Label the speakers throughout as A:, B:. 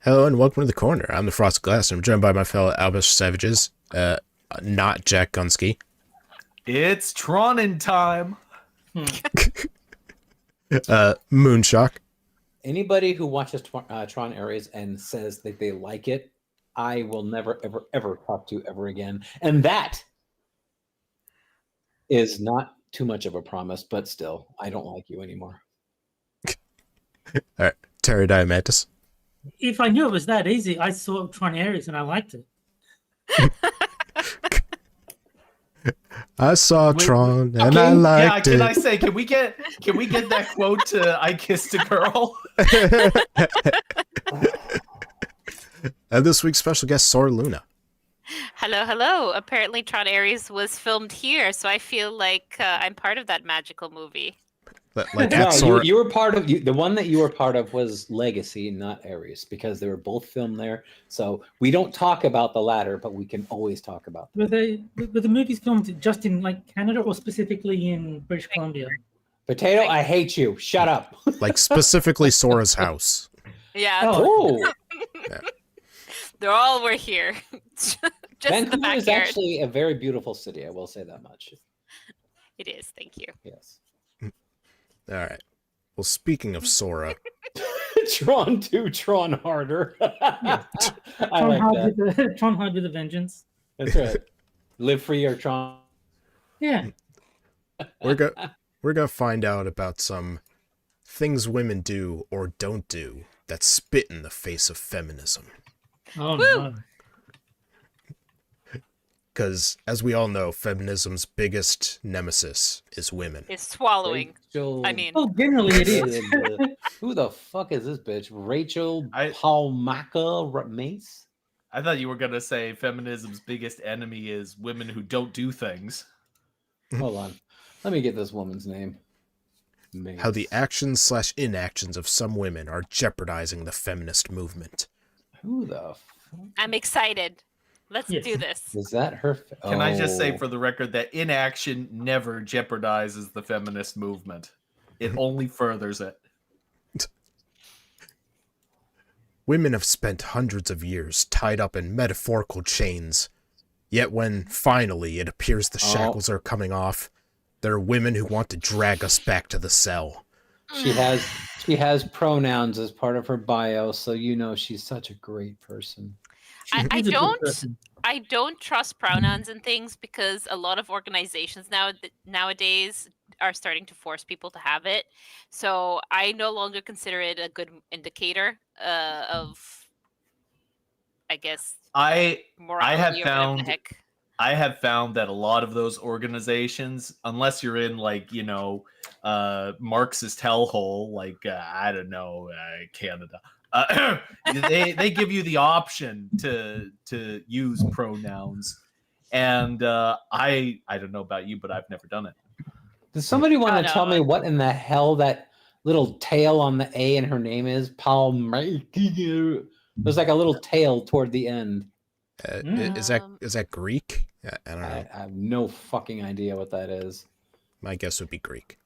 A: Hello and welcome to the corner. I'm the Frosted Glass, and I'm joined by my fellow Albish Savages. Not Jack Gunsky.
B: It's Tronin time.
A: Moonshock.
C: Anybody who watches Tron Ares and says that they like it, I will never, ever, ever talk to ever again. And that is not too much of a promise, but still, I don't like you anymore.
A: All right, Terry Diamantis.
D: If I knew it was that easy, I saw Tron Ares and I liked it.
A: I saw Tron and I liked it.
B: Can I say, can we get that quote to I Kissed a Girl?
A: And this week's special guest, Sora Luna.
E: Hello, hello. Apparently Tron Ares was filmed here, so I feel like I'm part of that magical movie.
A: Like
C: No,
A: Sora.
C: you were part of the one that you were part of was Legacy, not Ares, because they were both filmed there. So we don't talk about the latter, but we can always talk about them.
D: Were the movies filmed just in like Canada or specifically in British Columbia?
C: Potato, I hate you. Shut up.
A: Like specifically Sora's house.
E: Yeah,
C: Oh,
E: they all were here. Just in the
C: Vancouver is
E: backyard.
C: actually a very beautiful city. I will say that much.
E: It is, thank you.
C: Yes.
A: All right. Well, speaking of Sora,
C: Tron 2, Tron harder. I
D: Tron
C: like
D: Hard
C: that.
D: Tron Hard with a Vengeance.
C: That's right. Live free or Tron.
D: Yeah.
A: we're gonna find out about some things women do or don't do that spit in the face of feminism.
D: Oh
E: Woo!
D: no.
A: Because, as we all know, feminism's biggest nemesis is women.
E: It's swallowing.
C: Rachel...
E: I mean,
D: Well, generally it is.
C: Who the fuck is this bitch? Rachel
B: I-
C: Palmaka Mace?
B: I thought you were gonna say feminism's biggest enemy is women who don't do things.
C: Hold on. Let me get this woman's name. Mace.
A: How the actions/inactions of some women are jeopardizing the feminist movement.
C: Who the fuck?
E: I'm excited. Let's
D: Yes.
E: do this.
C: Is that her?
B: Can I just say
C: Oh.
B: for the record that inaction never jeopardizes the feminist movement. It only furthers it.
A: Women have spent hundreds of years tied up in metaphorical chains. Yet when, finally, it appears the shackles are coming off, there are women who want to drag us back to the cell.
C: She has pronouns as part of her bio, so you know she's such a great person.
E: I
D: She's a good
E: don't-
D: person.
E: I don't trust pronouns and things because a lot of organizations nowadays are starting to force people to have it. So I no longer consider it a good indicator of, I guess,
B: I
E: morality
B: have
E: or whatever the
B: found-
E: heck.
B: I have found that a lot of those organizations, unless you're in like, Marxist hellhole, like, I don't know, Canada, they give you the option to use pronouns. And I don't know about you, but I've never done it.
C: Does somebody want
E: Oh,
C: to
E: no.
C: tell me what in the hell that little tail on the A in her name is? Palmaka. There's like a little tail toward the end.
A: Is that Greek? I don't know.
C: I have no fucking idea what that is.
A: My guess would be Greek.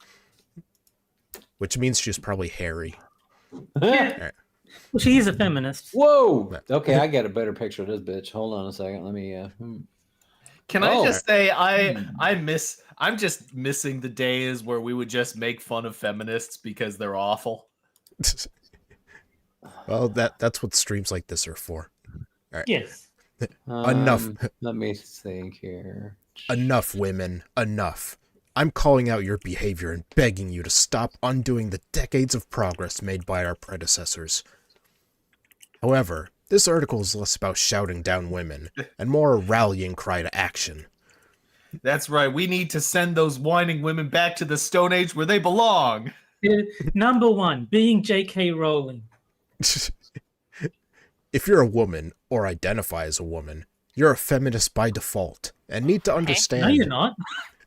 A: Which means she's probably hairy.
D: Well, she is a feminist.
C: Whoa! Okay, I got a better picture of this bitch. Hold on a second. Let me.
B: Can I
C: Oh.
B: just say I'm just missing the days where we would just make fun of feminists because they're awful.
A: Well, that's what streams like this are for.
D: Yes.
A: Enough.
C: Let me think here.
A: Enough, women. Enough. I'm calling out your behavior and begging you to stop undoing the decades of progress made by our predecessors. However, this article is less about shouting down women and more a rallying cry to action.
B: That's right. We need to send those whining women back to the Stone Age where they belong.
D: Number one, being J.K. Rowling.
A: If you're a woman, or identify as a woman, you're a feminist by default, and need to understand...
D: No, you're not.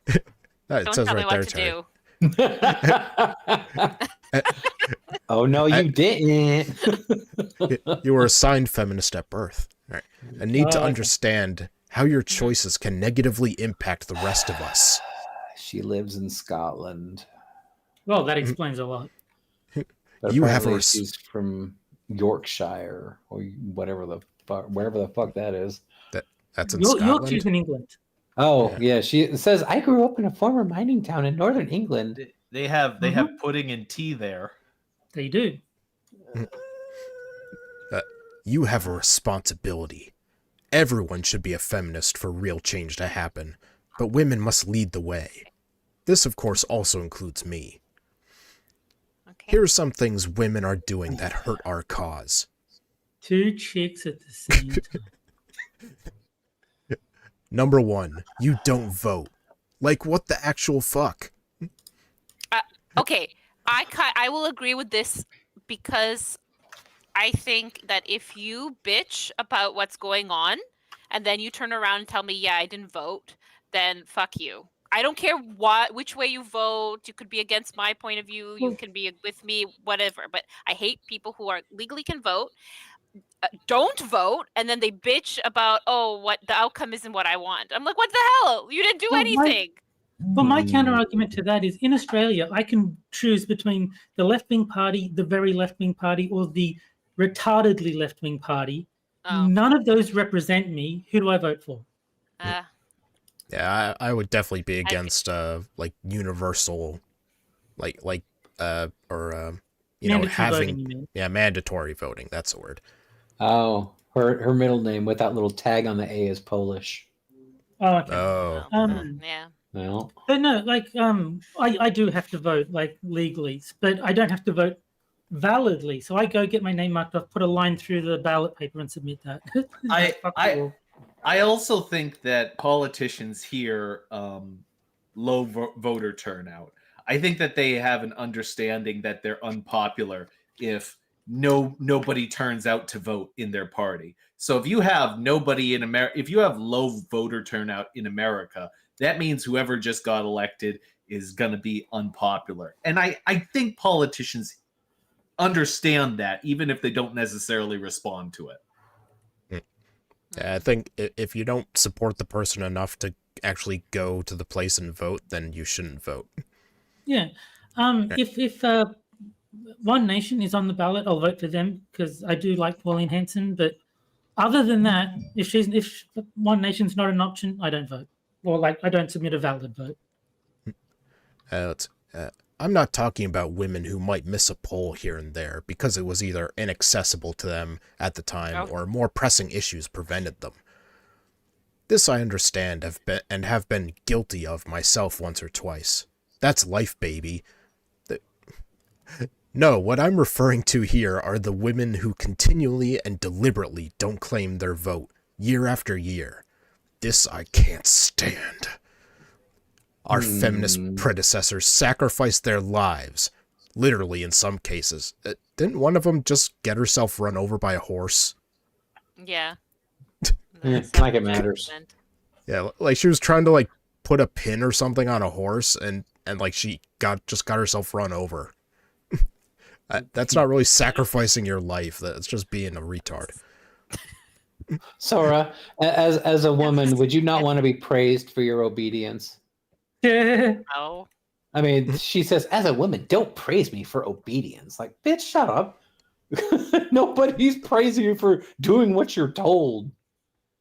A: It
E: Don't
A: says
E: tell me
A: right there,
E: what to
A: Terry.
E: do.
C: Oh no, you didn't.
A: You were assigned feminist at birth, right? And need to
D: Okay.
A: understand how your choices can negatively impact the rest of us.
C: She lives in Scotland.
D: Well, that explains a lot.
C: But
A: You have a
C: apparently
A: res-
C: she's from Yorkshire or whatever the fuck, wherever the fuck that is.
A: That's in
D: Yorkshire
A: Scotland.
D: is in England.
C: Oh yeah, she says I grew up in a former mining town in northern England.
B: They have pudding and tea there.
D: They do.
A: You have a responsibility. Everyone should be a feminist for real change to happen, but women must lead the way. This, of course, also includes me.
E: Okay.
A: Here are some things women are doing that hurt our cause.
D: 2 chicks at the same time.
A: Number 1, you don't vote. Like, what the actual fuck?
E: Okay, I will agree with this because I think that if you bitch about what's going on and then you turn around and tell me, yeah, I didn't vote, then fuck you. I don't care which way you vote. You could be against my point of view. You can be with me, whatever. But I hate people who are legally can vote, don't vote, and then they bitch about, oh, what the outcome isn't what I want. I'm like, what the hell? You didn't do anything.
D: But my counter argument to that is in Australia, I can choose between the left-wing party, the very left-wing party, or the retardedly left-wing party.
E: Oh.
D: None of those represent me. Who do I vote for?
A: Yeah, I would definitely be against like universal,
D: Mandatory voting, you mean?
A: mandatory voting. That's the word.
C: Oh, her middle name with that little tag on the A is Polish.
D: Oh, okay.
A: Oh,
E: Yeah.
C: No.
D: But no, like I do have to vote like legally, but I don't have to vote validly. So I go get my name marked off, put a line through the ballot paper, and submit that.
B: I also think that politicians here low voter turnout. I think that they have an understanding that they're unpopular if nobody turns out to vote in their party. So if you have nobody in America, if you have low voter turnout in America, that means whoever just got elected is going to be unpopular. And I think politicians understand that, even if they don't necessarily respond to it.
A: Yeah, I think if you don't support the person enough to actually go to the place and vote, then you shouldn't vote.
D: Yeah. If One Nation is on the ballot, I'll vote for them because I do like Pauline Hanson. But other than that, if One Nation's not an option, I don't vote, or like I don't submit a valid vote.
A: I'm not talking about women who might miss a poll here and there because it was either inaccessible to them at the time or more pressing issues prevented them. This I understand have been guilty of myself once or twice. That's life, baby. No, what I'm referring to here are the women who continually and deliberately don't claim their vote, year after year. This I can't stand. Our feminist predecessors sacrificed their lives, literally in some cases. Didn't one of them just get herself run over by a horse?
E: Yeah.
C: Like it matters.
A: Yeah, like she was trying to like put a pin or something on a horse and like she got herself run over. That's not really sacrificing your life. That's just being a retard.
C: Sora, as a woman, would you not want to be praised for your obedience?
E: No.
C: I mean, she says, as a woman, don't praise me for obedience. Like, bitch, shut up. Nobody's praising you for doing what you're told.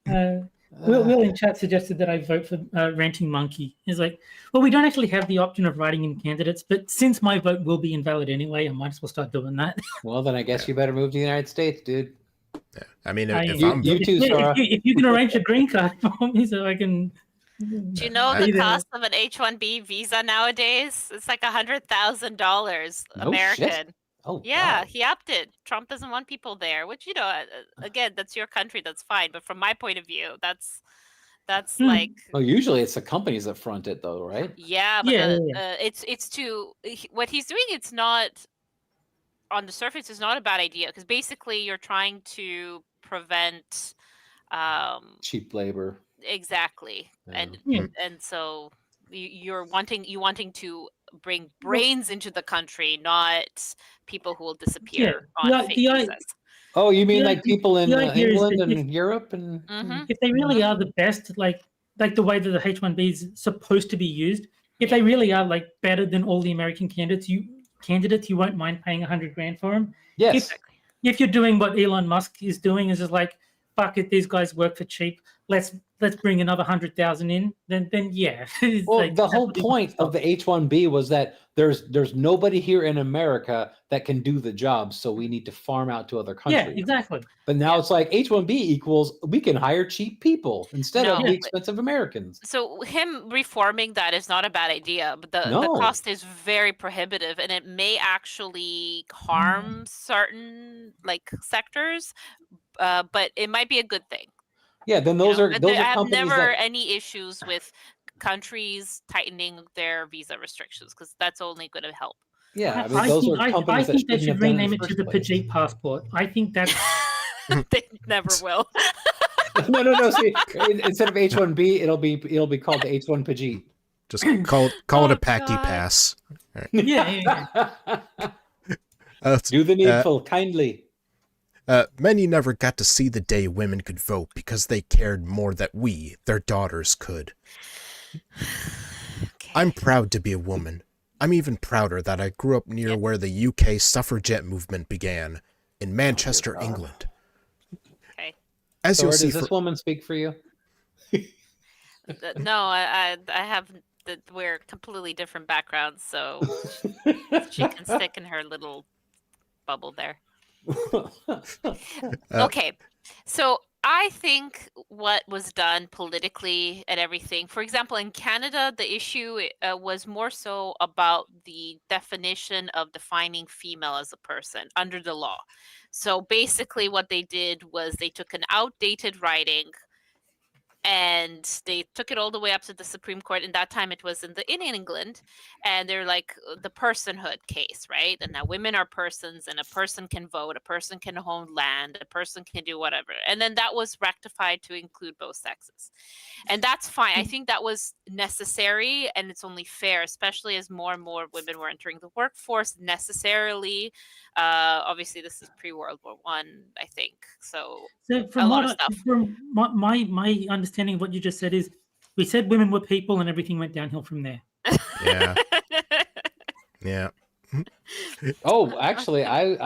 D: Will in chat suggested that I vote for Ranting Monkey. He's like, well, we don't actually have the option of writing in candidates, but since my vote will be invalid anyway, I might as well start doing that.
C: Well, then I guess you better move to the United States, dude.
A: Yeah. I mean,
C: you too, Sora.
D: If you can arrange a green card for me so I can...
E: Do you know the cost of an H-1B visa nowadays? It's like $100,000 American.
C: Shit. Oh,
E: yeah,
C: wow.
E: he opted. Trump doesn't want people there, which, you know, again, that's your country. That's fine. But from my point of view, that's like...
C: Well, usually it's the companies that front it, though, right?
E: Yeah, but
D: Yeah.
E: it's to... What he's doing, it's not... On the surface, it's not a bad idea. Because basically, you're trying to prevent...
C: Cheap labor.
E: Exactly.
C: Yeah.
E: And so you're wanting to bring brains into the country, not people who will disappear on fake visas.
C: Oh, you mean like people in England
D: that
C: and Europe and
D: if they really are the best, like the way that the H-1B is supposed to be used, if they really are like better than all the American candidates, you won't mind paying $100,000 for them.
C: yes.
D: If you're doing what Elon Musk is doing, is just like, fuck it, these guys work for cheap. Let's bring another 100,000 in. Then yeah. It's
C: Well,
D: like,
C: the whole
D: that's what
C: point of the H-1B was that there's nobody here in America that can do the job, so we need to farm out to other
D: yeah,
C: countries.
D: exactly.
C: But now it's like H-1B equals we can hire cheap people instead of
E: No,
C: the
E: but-
C: expensive Americans.
E: So him reforming that is not a bad idea, but the
C: No.
E: cost is very prohibitive, and it may actually harm certain like sectors, but it might be a good thing.
C: Yeah, then
E: You
C: those
E: know?
C: are
E: But
C: those
E: I
C: are
E: have
C: companies
E: never
C: that
E: any issues with countries tightening their visa restrictions because that's only going to help.
C: yeah, I mean those are companies that
D: think they
C: shouldn't
D: should
C: have done it in
D: rename
C: the
D: it to
C: first
D: the
C: place.
D: Pajit passport. I think that's
E: They never will.
C: No. See, instead of H-1B, it'll be called the H-1 Pajit.
A: Just call it
E: Oh,
A: a Packy
E: God.
A: Pass.
D: yeah.
C: Do the needful kindly.
A: Many never got to see the day women could vote because they cared more that we, their daughters, could.
E: Okay.
A: I'm proud to be a woman. I'm even prouder that I grew up near where the UK suffragette movement began, in Manchester, England.
E: Okay.
A: As
C: Sora,
A: you'll see
C: does this woman speak for you?
E: No, I have. We're completely different backgrounds, so she can stick in her little bubble there. Okay, so I think what was done politically and everything, for example, in Canada, the issue was more so about the definition of defining female as a person under the law. So basically, what they did was they took an outdated writing and they took it all the way up to the Supreme Court. And that time it was in England, and they're like the personhood case, right? And now women are persons, and a person can vote, a person can own land, a person can do whatever. And then that was rectified to include both sexes, and that's fine. I think that was necessary, and it's only fair, especially as more and more women were entering the workforce necessarily. Obviously, this is pre-World War One, I think. So
D: from
E: lot of stuff.
D: From my understanding of what you just said is, we said women were people, and everything went downhill from there.
A: Yeah. Yeah.
C: Oh, actually, I've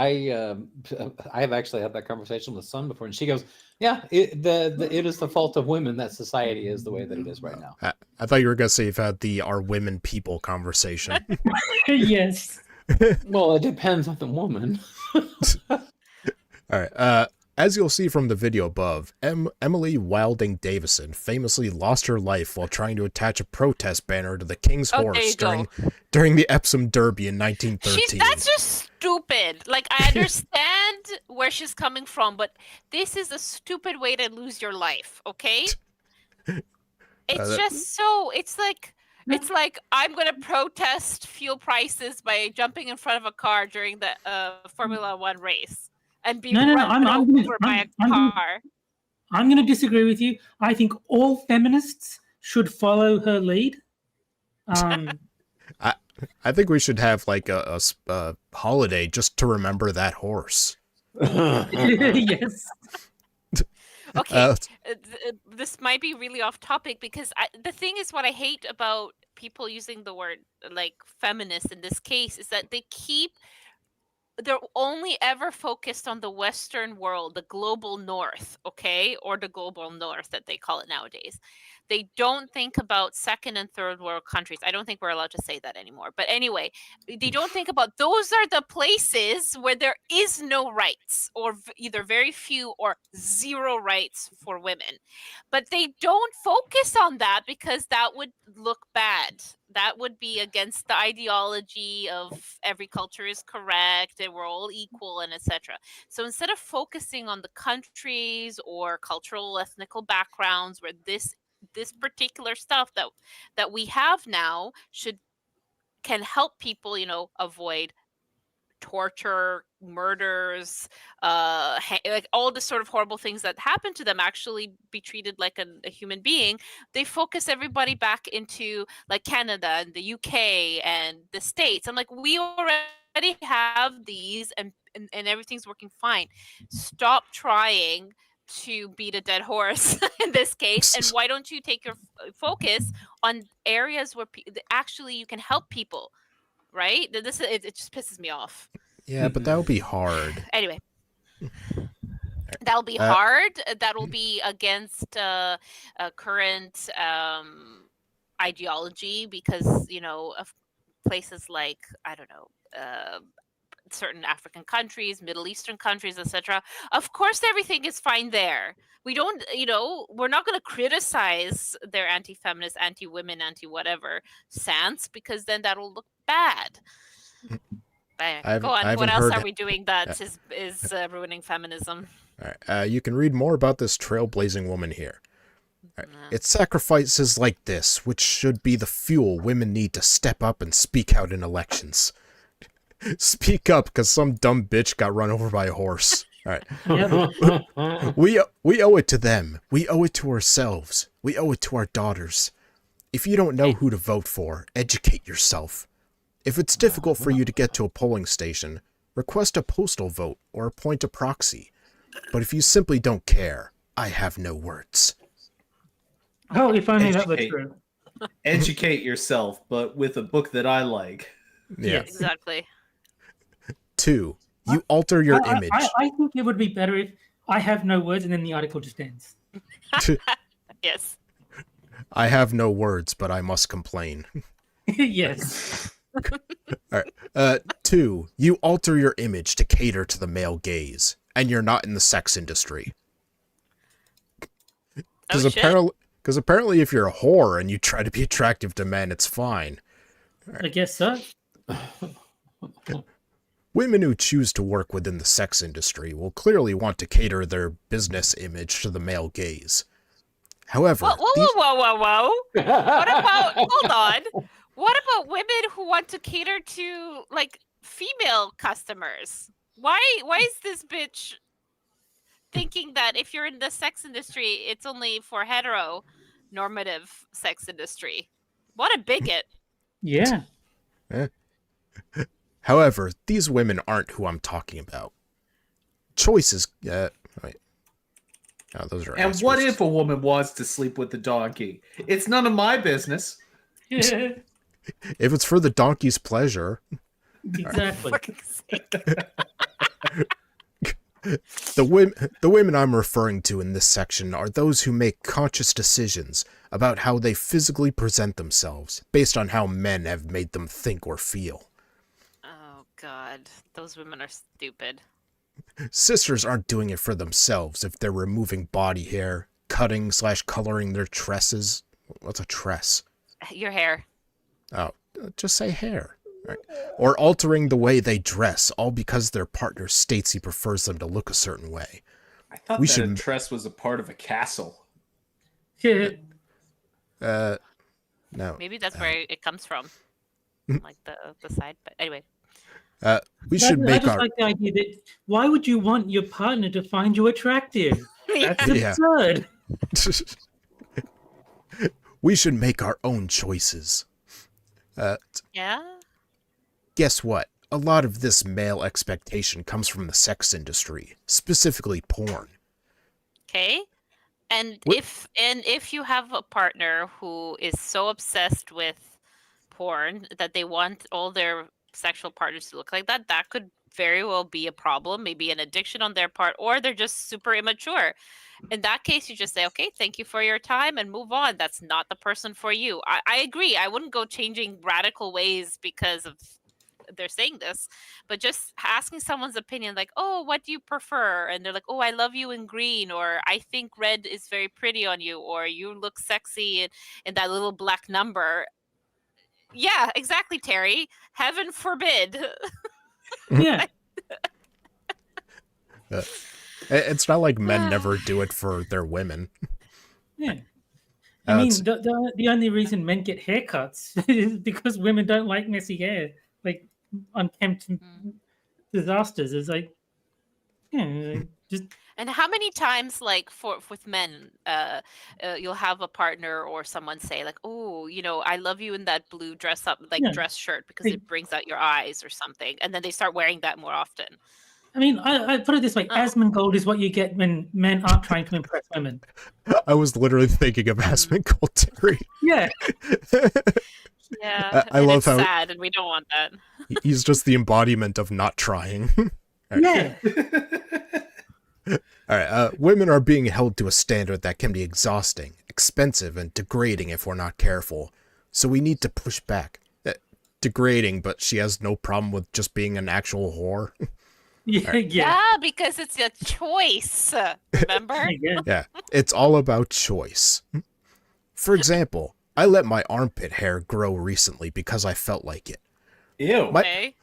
C: actually had that conversation with Sun before, and she goes, "Yeah, it is the fault of women that society is the way that it is right now."
A: I thought you were going to say you've had the "are women people" conversation.
D: Yes.
C: Well, it depends on the woman.
A: All right. As you'll see from the video above, Emily Wilding Davison famously lost her life while trying to attach a protest banner to the King's Horse during the Epsom Derby in 1913.
E: That's just stupid. Like, I understand where she's coming from, but this is a stupid way to lose your life, okay? It's just so, it's like I'm going to protest fuel prices by jumping in front of a car during the Formula One race and be run over by a car.
D: I'm going to disagree with you. I think all feminists should follow her lead.
A: I think we should have like a holiday just to remember that horse.
D: Yes.
E: Okay, this might be really off topic because the thing is, what I hate about people using the word like feminist in this case is that they're only ever focused on the Western world, the global North, okay? Or the global North that they call it nowadays. They don't think about second and third world countries. I don't think we're allowed to say that anymore. But anyway, they don't think about those are the places where there is no rights, or either very few or zero rights for women. But they don't focus on that because that would look bad. That would be against the ideology of every culture is correct and we're all equal and etc. So instead of focusing on the countries or cultural ethnical backgrounds where this particular stuff that we have now can help people, avoid torture, murders, like all the sort of horrible things that happen to them, actually be treated like a human being. They focus everybody back into like Canada and the UK and the States. I'm like, we already have these and everything's working fine. Stop trying to beat a dead horse in this case, and why don't you take your focus on areas where actually you can help people, right? It just pisses me off.
A: Yeah, but that would be hard.
E: Anyway. That'll be hard. That'll be against current ideology because, of places like, I don't know, certain African countries, Middle Eastern countries, etc. Of course, everything is fine there. We don't, we're not going to criticize their anti-feminist, anti-women, anti-whatever stance because then that'll look bad. Go on. What else are we doing that is ruining feminism?
A: All right. You can read more about this trailblazing woman here. Right. It's sacrifices like this which should be the fuel women need to step up and speak out in elections. Speak up, because some dumb bitch got run over by a horse. All right.
D: Yeah.
A: We owe it to them. We owe it to ourselves. We owe it to our daughters. If you don't know who to vote for, educate yourself. If it's difficult for you to get to a polling station, request a postal vote or appoint a proxy. But if you simply don't care, I have no words.
D: Oh, if only that were true.
B: Educate yourself, but with a book that I like.
A: Yeah.
E: Exactly.
A: 2. You alter your image.
D: I think it would be better if I have no words and then the article just ends.
E: Yes.
A: I have no words, but I must complain.
D: Yes.
A: All right. 2. You alter your image to cater to the male gaze, and you're not in the sex industry. Because apparently if you're a whore and you try to be attractive to men, it's fine.
D: I guess so.
A: Women who choose to work within the sex industry will clearly want to cater their business image to the male gaze. However,
E: whoa. What about, hold on. What about women who want to cater to, like, female customers? Why is this bitch thinking that if you're in the sex industry, it's only for heteronormative sex industry? What a bigot.
D: Yeah.
A: However, these women aren't who I'm talking about. Choices. Wait. Oh, those are.
B: And
A: answers.
B: what if a woman wants to sleep with the donkey? It's none of my business.
D: Yeah.
A: If it's for the donkey's pleasure.
D: Exactly.
A: The women I'm referring to in this section are those who make conscious decisions about how they physically present themselves based on how men have made them think or feel.
E: Oh, God. Those women are stupid.
A: Sisters aren't doing it for themselves if they're removing body hair, cutting/coloring their tresses. What's a tress?
E: Your hair.
A: Oh, just say hair. Right. Or altering the way they dress, all because their partner states he prefers them to look a certain way.
B: I thought a tress was a part of a castle.
D: Yeah.
A: No.
E: Maybe that's where it comes from. Like the side. But anyway.
A: We should make
D: I just like the idea that why would you want your partner to find you attractive? That's
A: Yeah.
D: absurd.
A: We should make our own choices.
E: Yeah.
A: Guess what? A lot of this male expectation comes from the sex industry, specifically porn.
E: Okay. And if you have a partner who is so obsessed with porn that they want all their sexual partners to look like that, that could very well be a problem, maybe an addiction on their part, or they're just super immature. In that case, you just say, okay, thank you for your time and move on. That's not the person for you. I agree. I wouldn't go changing radical ways because of they're saying this, but just asking someone's opinion, like, oh, what do you prefer? And they're like, oh, I love you in green, or I think red is very pretty on you, or you look sexy in that little black number. Yeah, exactly, Terry. Heaven forbid.
D: Yeah.
A: It's not like men never do it for their women.
D: Yeah. I mean, the only reason men get haircuts is because women don't like messy hair. Like, unkempt disasters. It's like, yeah, just...
E: And how many times, like, with men, you'll have a partner or someone say, like, oh, I love you in that blue dress shirt because it brings out your eyes or something. And then they start wearing that more often.
D: I mean, I put it this way. Asmongold is what you get when men aren't trying to impress women.
A: I was literally thinking of Asmongold, Terry.
D: Yeah.
E: Yeah.
A: I love how
E: sad, and we don't want that.
A: He's just the embodiment of not trying.
D: Yeah.
A: Alright, women are being held to a standard that can be exhausting, expensive, and degrading if we're not careful. So we need to push back. Degrading, but she has no problem with just being an actual whore.
D: Yeah,
A: Alright.
D: yeah.
E: Yeah, because it's a choice. Remember?
D: Yeah.
A: Yeah, it's all about choice. For example, I let my armpit hair grow recently because I felt like it.
B: Ew.
A: My-
E: Okay.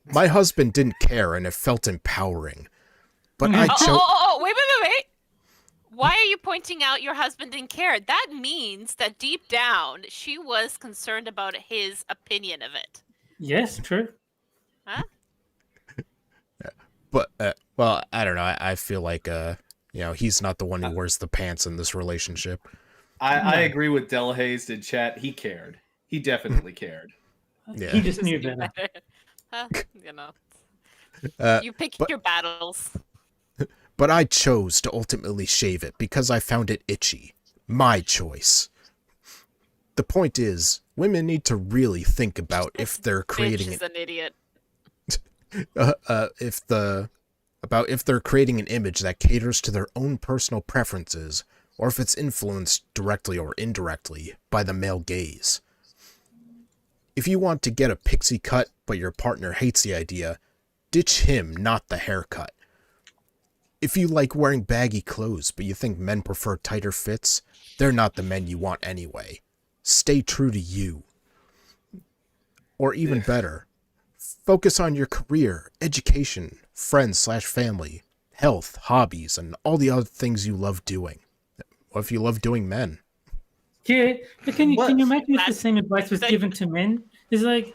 A: My husband didn't care and it felt empowering. But I
E: Oh,
A: chose...
E: wait. Why are you pointing out your husband didn't care? That means that deep down, she was concerned about his opinion of it.
D: Yes, true.
E: Huh?
A: But, well, I don't know. I feel like, he's not the one who wears the pants in this relationship.
B: I agree with Delhaze in chat. He cared. He definitely cared.
A: Yeah.
D: He just knew better.
E: Huh? You know.
A: Uh,
E: You pick
A: but-
E: your battles.
A: But I chose to ultimately shave it because I found it itchy. My choice. The point is, women need to really think about if they're creating
E: Bitch is an idiot.
A: if they're creating an image that caters to their own personal preferences, or if it's influenced directly or indirectly by the male gaze. If you want to get a pixie cut but your partner hates the idea, ditch him, not the haircut. If you like wearing baggy clothes but you think men prefer tighter fits, they're not the men you want anyway. Stay true to you. Or even better, focus on your career, education, friends/family, health, hobbies, and all the other things you love doing. What if you love doing men?
D: Yeah, but can you imagine if the
E: That's-
D: same advice was
E: that-
D: given to men? It's like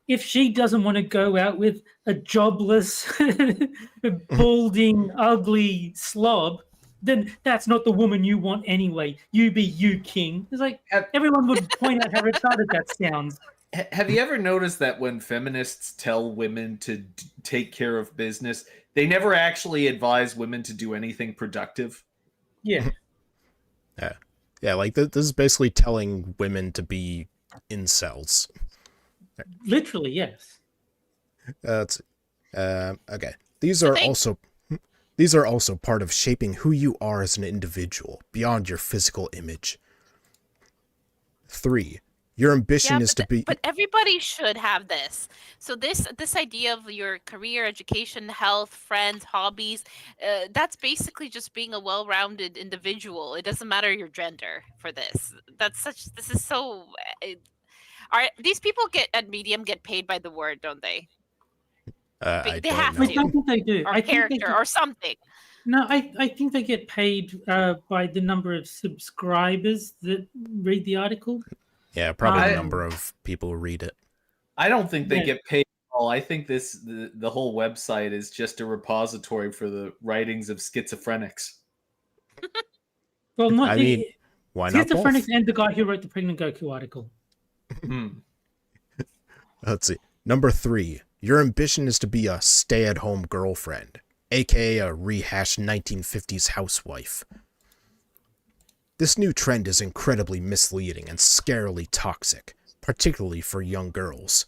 D: if she doesn't want to go out with a jobless, balding, ugly slob, then that's not the woman you want anyway. You be you, king. It's like everyone would point out how retarded that sounds.
B: Have you ever noticed that when feminists tell women to take care of business, they never actually advise women to do anything productive?
D: Yeah,
A: Yeah, like this is basically telling women to be incels.
D: literally, yes.
A: Okay. These are also part of shaping who you are as an individual beyond your physical image. 3. Your ambition is to be
E: But everybody should have this. So this idea of your career, education, health, friends, hobbies, that's basically just being a well-rounded individual. It doesn't matter your gender for this. This is so. Are these people at Medium get paid by the word, don't they?
A: I
E: they
A: don't
E: have
A: know.
D: I don't think they do.
E: Or
D: I think they
E: character or something.
D: No, I think they get paid by the number of subscribers that read the article.
A: Yeah, probably the
B: I-
A: number of people who read it.
B: I don't think they
D: Yeah.
B: get paid at all. I think the whole website is just a repository for the writings of schizophrenics.
D: Well, not
A: I mean, why not both?
D: schizophrenics and the guy who wrote the Pregnant Goku article.
B: Hmm.
A: Let's see. Number 3. Your ambition is to be a stay-at-home girlfriend, aka a rehashed 1950s housewife. This new trend is incredibly misleading and scarily toxic, particularly for young girls.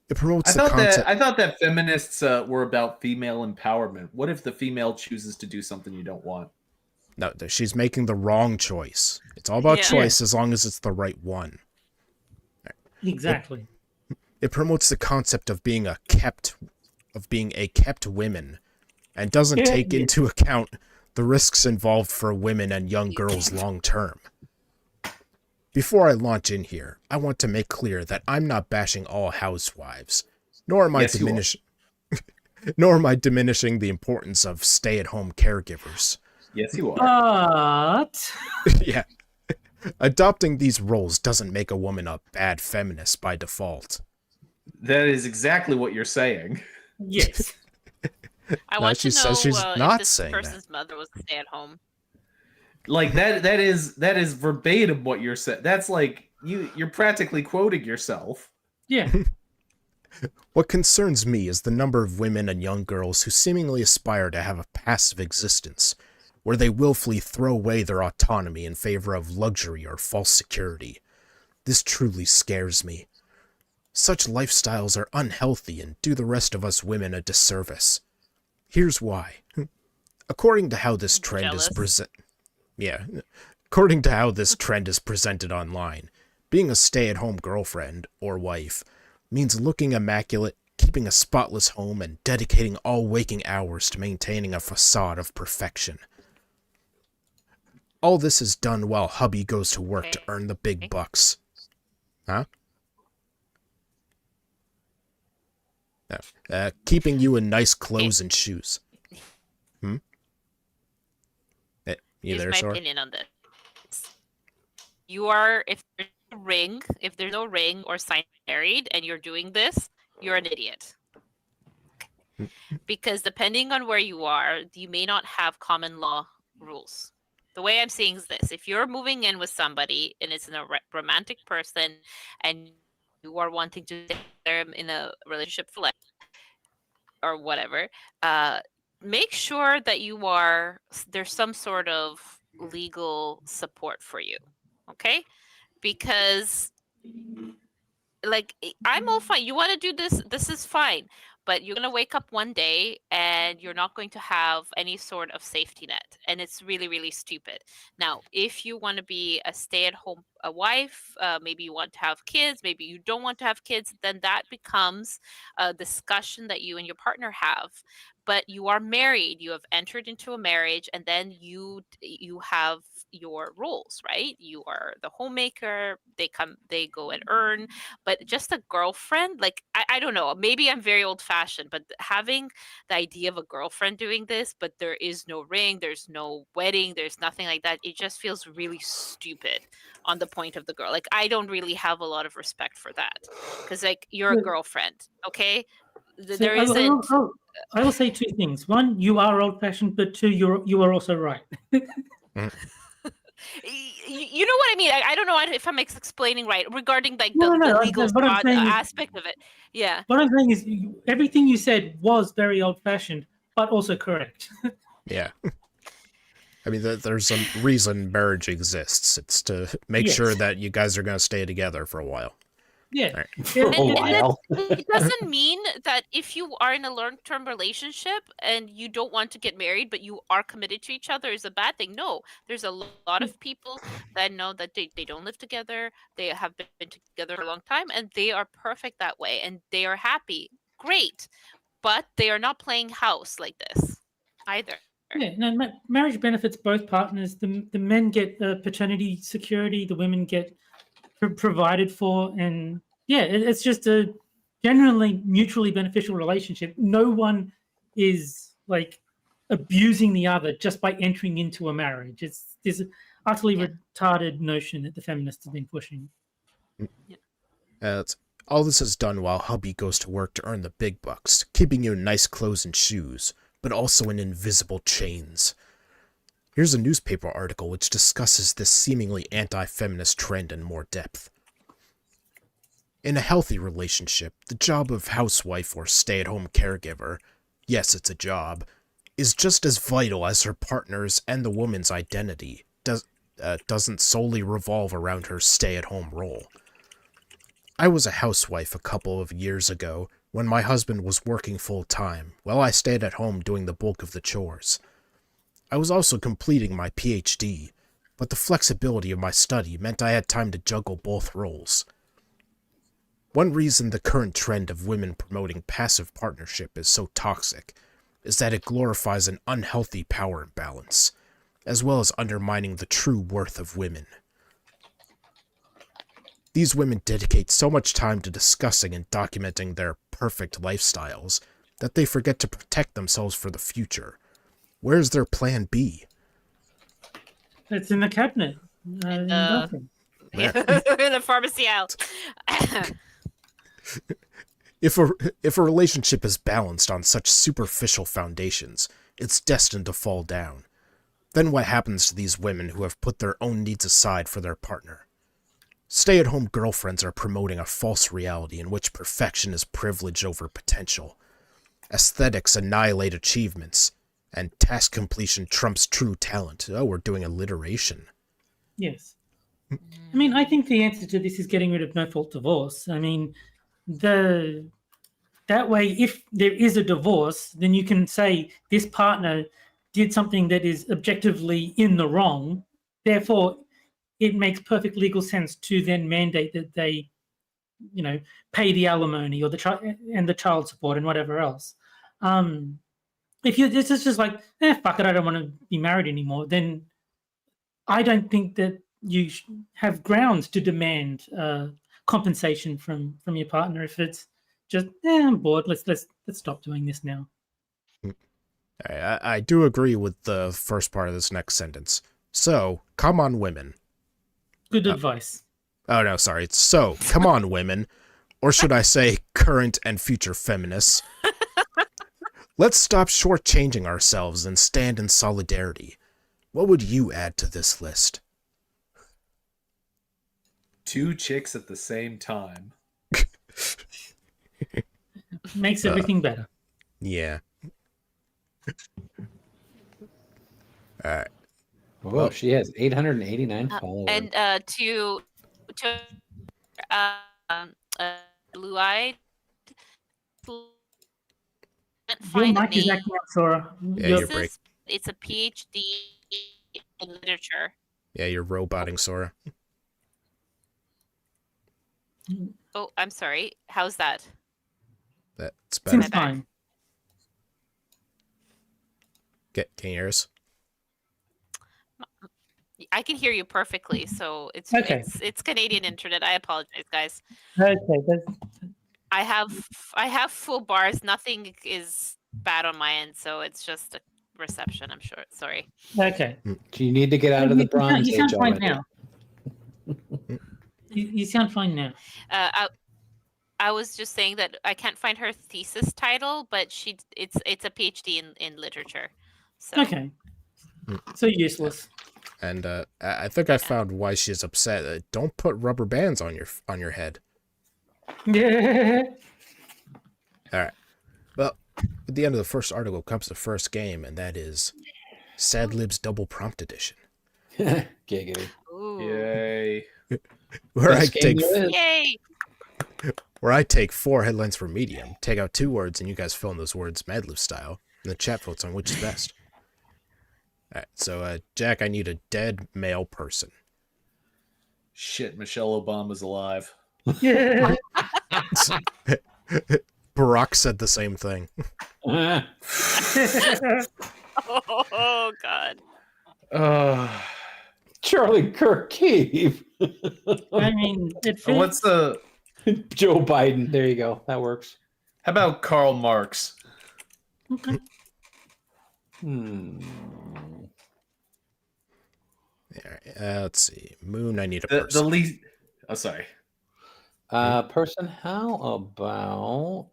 A: It promotes the concept...
B: I thought that feminists were about female empowerment. What if the female chooses to do something you don't want?
A: No, she's making the wrong choice. It's all about
E: Yeah.
A: choice as long as it's the right one.
D: Exactly.
A: It promotes the concept of being a kept women, and doesn't
D: Yeah,
A: take
D: yeah.
A: into account the risks involved for women and young girls long term. Before I launch in here, I want to make clear that I'm not bashing all housewives, nor am I
B: Yes, you are.
A: nor am I diminishing the importance of stay-at-home caregivers.
B: Yes, you are.
D: But
A: Yeah. Adopting these roles doesn't make a woman a bad feminist by default.
B: That is exactly what you're saying.
D: yes,
E: I
A: No,
E: want
A: she
E: to know
A: says she's
E: if
A: not
E: this
A: saying that.
E: person's mother was a stay-at-home.
B: Like that is verbatim what you're saying. That's like you're practically quoting yourself.
D: yeah,
A: What concerns me is the number of women and young girls who seemingly aspire to have a passive existence, where they willfully throw away their autonomy in favor of luxury or false security. This truly scares me. Such lifestyles are unhealthy and do the rest of us women a disservice. Here's why. According to how this trend
E: Jealous.
A: according to how this trend is presented online, being a stay-at-home girlfriend or wife means looking immaculate, keeping a spotless home, and dedicating all waking hours to maintaining a facade of perfection. All this is done while hubby goes to work to earn the big bucks. Huh? No. Keeping you in nice clothes and shoes. You
E: Here's
A: there,
E: my
A: Sora?
E: opinion on this. If there's no ring or sign married and you're doing this, you're an idiot. Because depending on where you are, you may not have common law rules. The way I'm seeing is this: if you're moving in with somebody and it's a romantic person and you are wanting to stay there in a relationship for life or whatever, make sure that there's some sort of legal support for you. Okay? Because like I'm all fine. You want to do this is fine. But you're going to wake up one day and you're not going to have any sort of safety net. And it's really, really stupid. Now, if you want to be a stay-at-home wife, maybe you want to have kids, maybe you don't want to have kids, then that becomes a discussion that you and your partner have. But you are married, you have entered into a marriage, and then you have your roles, right? You are the homemaker, they go and earn. But just a girlfriend, like I don't know, maybe I'm very old fashioned, but having the idea of a girlfriend doing this, but there is no ring, there's no wedding, there's nothing like that, it just feels really stupid on the point of the girl. Like I don't really have a lot of respect for that, because like you're a
D: Yeah.
E: girlfriend, okay?
D: So
E: There isn't.
D: I will say two things. One, you are old-fashioned, but two, you are also right.
E: You know what I mean? I don't know if I'm explaining right regarding like
D: No,
E: the
D: no,
E: legal
D: what I'm saying is-
E: aspect of it. Yeah.
D: What I'm saying is, everything you said was very old-fashioned, but also correct.
A: Yeah. I mean, there's a reason marriage exists. It's to make
D: Yes.
A: sure that you guys are going to stay together for a while.
D: Yeah.
A: Right.
C: For a
E: And
C: while.
E: it doesn't mean that if you are in a long-term relationship and you don't want to get married, but you are committed to each other, is a bad thing. No, there's a lot of people that know that they don't live together. They have been together for a long time and they are perfect that way and they are happy. Great. But they are not playing house like this either.
D: Yeah, no, marriage benefits both partners. The men get paternity security, the women get provided for, and yeah, it's just a generally mutually beneficial relationship. No one is like abusing the other just by entering into a marriage. It's this utterly retarded notion that the feminists have been pushing.
A: All this is done while hubby goes to work to earn the big bucks, keeping you in nice clothes and shoes, but also in invisible chains. Here's a newspaper article which discusses this seemingly anti-feminist trend in more depth. In a healthy relationship, the job of housewife or stay-at-home caregiver, yes, it's a job, is just as vital as her partner's, and the woman's identity doesn't solely revolve around her stay-at-home role. I was a housewife a couple of years ago when my husband was working full-time, while I stayed at home doing the bulk of the chores. I was also completing my PhD, but the flexibility of my study meant I had time to juggle both roles. One reason the current trend of women promoting passive partnership is so toxic is that it glorifies an unhealthy power imbalance, as well as undermining the true worth of women. These women dedicate so much time to discussing and documenting their perfect lifestyles that they forget to protect themselves for the future. Where's their plan B?
D: It's in the cabinet. Nothing.
E: In the pharmacy out.
A: If a relationship is balanced on such superficial foundations, it's destined to fall down. Then what happens to these women who have put their own needs aside for their partner? Stay-at-home girlfriends are promoting a false reality in which perfection is privilege over potential. Aesthetics annihilate achievements, and task completion trumps true talent. Oh, we're doing alliteration.
D: Yes. I mean, I think the answer to this is getting rid of no-fault divorce. I mean, that way, if there is a divorce, then you can say this partner did something that is objectively in the wrong. Therefore, it makes perfect legal sense to then mandate that they, pay the alimony or the child support and whatever else. If this is just like, fuck it, I don't want to be married anymore, then I don't think that you have grounds to demand compensation from your partner. If it's just, I'm bored, let's stop doing this now.
A: I do agree with the first part of this next sentence. So, come on, women.
D: Good advice.
A: Oh, no, sorry. So, come on, women. Or should I say, current and future feminists. Let's stop shortchanging ourselves and stand in solidarity. What would you add to this list?
B: 2 chicks at the same time.
D: Makes everything better.
A: Yeah. All right.
C: Whoa, she has 889 followers.
E: And to blue-eyed.
D: Your mic is acting up, Sora.
A: Yeah, you're break.
E: It's a PhD in literature.
A: Yeah, you're roboting, Sora.
E: Oh, I'm sorry. How's that?
A: That's better.
D: Seems fine.
A: Can you hear us?
E: I can hear you perfectly, so it's
D: Okay.
E: it's Canadian internet. I apologize, guys.
D: Okay,
E: I have full bars. Nothing is bad on my end, so it's just a reception. I'm sure. Sorry.
D: okay.
C: Do you need to get out of the Bronze
D: You sound
C: Age
D: fine
C: already?
D: now. You sound fine now.
E: I was just saying that I can't find her thesis title, but it's a PhD in literature. So.
D: Okay. So useless.
A: And I think I found why she's upset. Don't put rubber bands on your head.
D: Yeah.
A: All right. Well, at the end of the first article comes the first game, and that is Sad Libs Double Prompt Edition.
C: Giggity.
E: Ooh.
B: Yay.
A: Where
C: Best game there is.
E: Yay!
A: where I take 4 headlines from Medium, take out 2 words, and you guys fill in those words Mad Lib style, and the chat votes on which is best. All right, so Jack, I need a dead male person.
B: Shit, Michelle Obama's alive.
D: Yeah.
A: Barack said the same thing.
E: Oh God.
C: Charlie Kirk Keefe.
D: I mean, it
B: And what's the?
C: Joe Biden. There you go. That works.
B: How about Karl Marx?
D: Okay.
C: Hmm.
A: All right, let's see. Moon, I need a
B: The
A: person.
B: least. Oh, sorry.
C: Person, how about...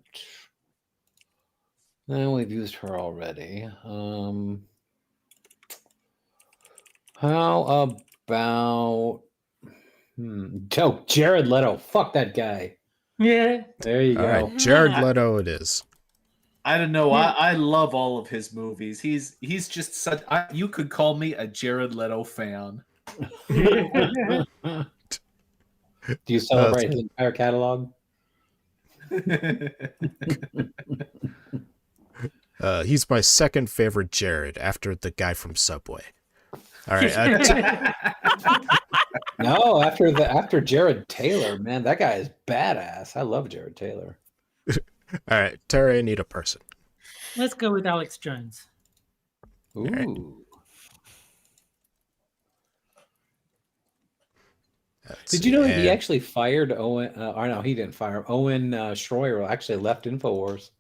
C: No, we've used her already. How about... Oh, Jared Leto. Fuck that guy.
D: Yeah.
C: There you
A: All
C: go.
A: right, Jared Leto it is.
B: I don't know. I love all of his movies. He's just such. You could call me a Jared Leto fan.
C: Do you celebrate the entire catalog?
A: He's my second favorite Jared after the guy from Subway. All right.
C: No, after Jared Taylor, man, that guy is badass. I love Jared Taylor.
A: All right, Terry, I need a person.
D: Let's go with Alex Jones.
C: Ooh.
A: right.
C: Did you know that he actually fired Owen? Or no, he didn't fire him. Owen Schroyer actually left InfoWars.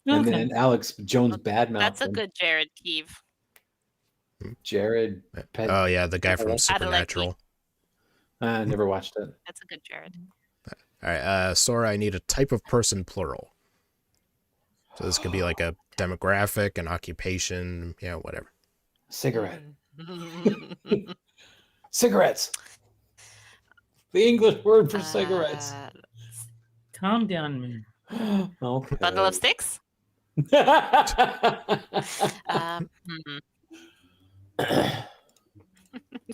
C: And
D: Okay.
C: then Alex Jones badmouthed
E: That's a
C: him.
E: good Jared Keeve.
C: Jared.
A: Oh yeah, the guy from
C: Padalecki.
A: Supernatural.
C: I never watched it.
E: That's a good Jared.
A: All right, Sora, I need a type of person, plural. So this could be like a demographic, an occupation, whatever.
C: Cigarette. Cigarettes. The English word for cigarettes.
D: Calm down, man.
C: Okay.
E: Bundle of sticks.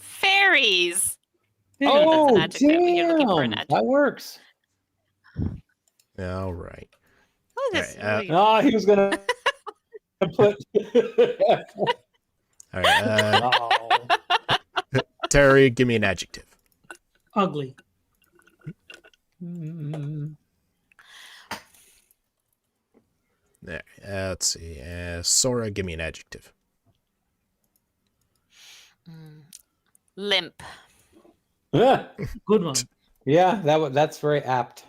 E: Fairies.
C: Oh,
E: That's an adjective. You're looking for an
C: damn.
E: adjective.
C: That works.
A: All right.
E: Oh, this
A: All right,
C: Oh, he was gonna put.
A: All right.
C: Oh.
A: Terry, give me an adjective.
D: Ugly.
C: Mm.
A: There. Let's see. Sora, give me an adjective.
E: Limp.
C: Ah,
D: Good one.
C: yeah, that's very apt.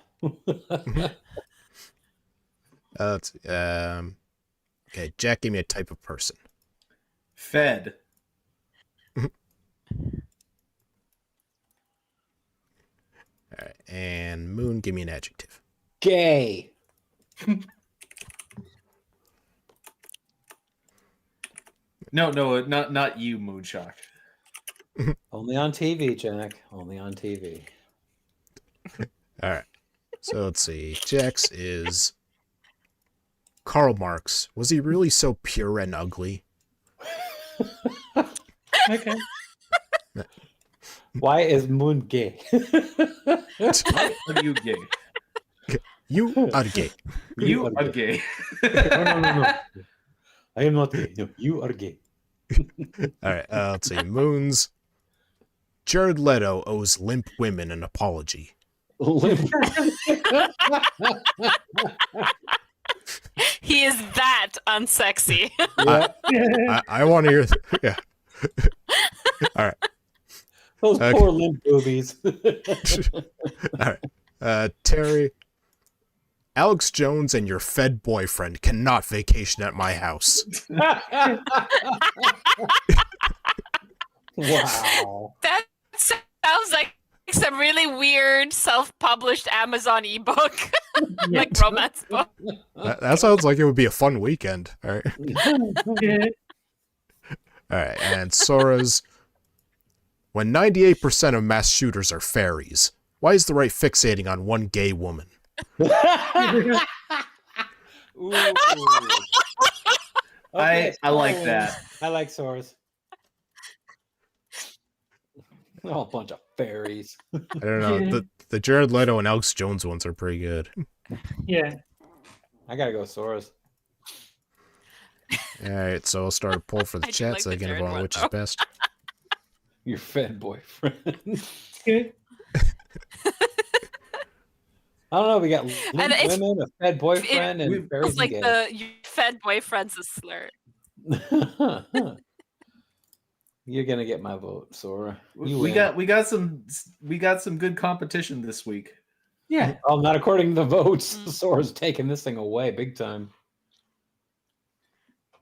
A: Let's see. Okay, Jack, give me a type of person.
B: Fed.
A: All right, and Moon, give me an adjective.
C: Gay.
B: No, not you, Moonshock.
C: Only on TV, Jack. Only on TV.
A: All right. So let's see. Jack's is Karl Marx. Was he really so pure and ugly?
D: Okay.
C: Why is Moon gay?
B: Why are you gay?
A: You are gay.
B: You are gay.
C: No. I am not gay. No, you are gay.
A: All right. Let's see. Moon's Jared Leto owes limp women an apology.
E: He is that unsexy.
A: I want to hear. Yeah. All right.
C: Those
A: Okay.
C: poor limp boobies.
A: All right. Terry, Alex Jones and your fed boyfriend cannot vacation at my house.
C: Wow.
E: That sounds like some really weird self-published Amazon ebook, like romance book.
A: That sounds like it would be a fun weekend. All right.
D: Yeah.
A: All right. And Sora's, when 98% of mass shooters are fairies, why is the right fixating on one gay woman?
C: Ooh.
B: I like
C: Soras.
B: that.
C: I like Soras. Oh, a bunch of fairies.
A: I don't know.
D: Yeah.
A: The Jared Leto and Alex Jones ones are pretty good.
D: Yeah.
C: I gotta go Soras.
A: All right. So I'll start a poll for the
E: I do
A: chat
E: like
A: so I
E: the
A: can
E: Jared
A: vote on which is
E: Leto.
A: best.
C: Your fed boyfriend.
D: Good.
C: I don't know. We got limp
E: And it's-
C: women, a fed boyfriend, and
B: we've-
C: fairies
E: It's like
C: and
E: your fed boyfriend's a slur.
C: gay. You're gonna get my vote, Sora. You
B: We
C: win.
B: got some good competition this week.
D: Yeah.
C: Oh, not according to the votes.
E: Mm.
C: Sora's taking this thing away big time.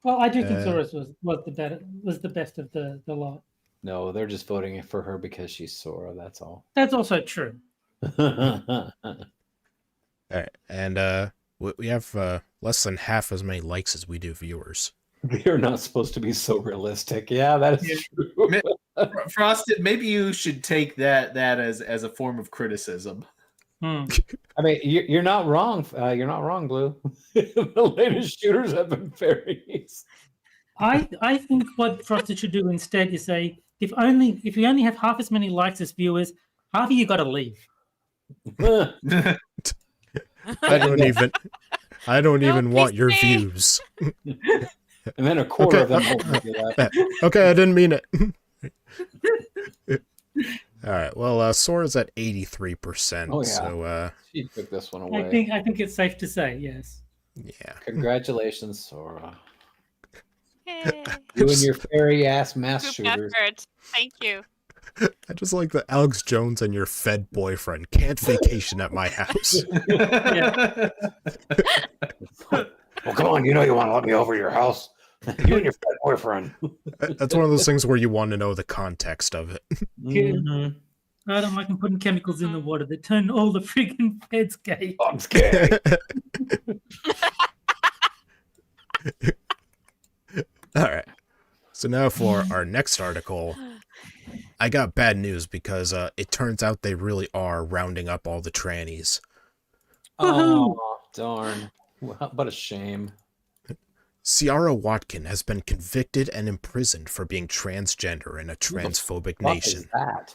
D: Well, I do think
A: Uh,
D: Saurus was the best of the lot.
C: No, they're just voting for her because she's Sora. That's all.
D: That's also true.
A: All right. And we have less than half as many likes as we do viewers.
C: You're not supposed to be so realistic. Yeah, that is true.
B: Frosted, maybe you should take that as a form of criticism.
D: Hmm.
C: I mean, you're not wrong. You're not wrong, Blue. The latest shooters have been fairies.
D: I think what Frosted should do instead is say, if you only have half as many likes as viewers, half of you got to leave.
A: I don't even want your
E: Stay.
A: views.
C: And then a quarter of them
A: Okay.
C: won't do that.
A: Okay, I didn't mean it. All right. Well, Sora's at 83%.
C: Oh, yeah.
A: So
C: She took this one
D: I
C: away.
D: think it's safe to say yes.
A: yeah.
C: Congratulations, Sora.
E: Yay.
C: You and your fairy ass mass
E: Group
C: shooters.
E: effort. Thank you.
A: I just like that Alex Jones and your fed boyfriend can't vacation at my house.
C: Well, come on, you know you want to let me over your house. You and your fat boyfriend.
A: That's one of those things where you want to know the context of it.
C: Mhm.
D: I don't like them putting chemicals in the water that turn all the friggin' feds gay.
C: I'm scared.
A: All right. So now for our next article, I got bad news because it turns out they really are rounding up all the trannies.
C: Oh, darn. What a shame.
A: Ciara Watkin has been convicted and imprisoned for being transgender in a transphobic
C: What
A: nation.
C: is that?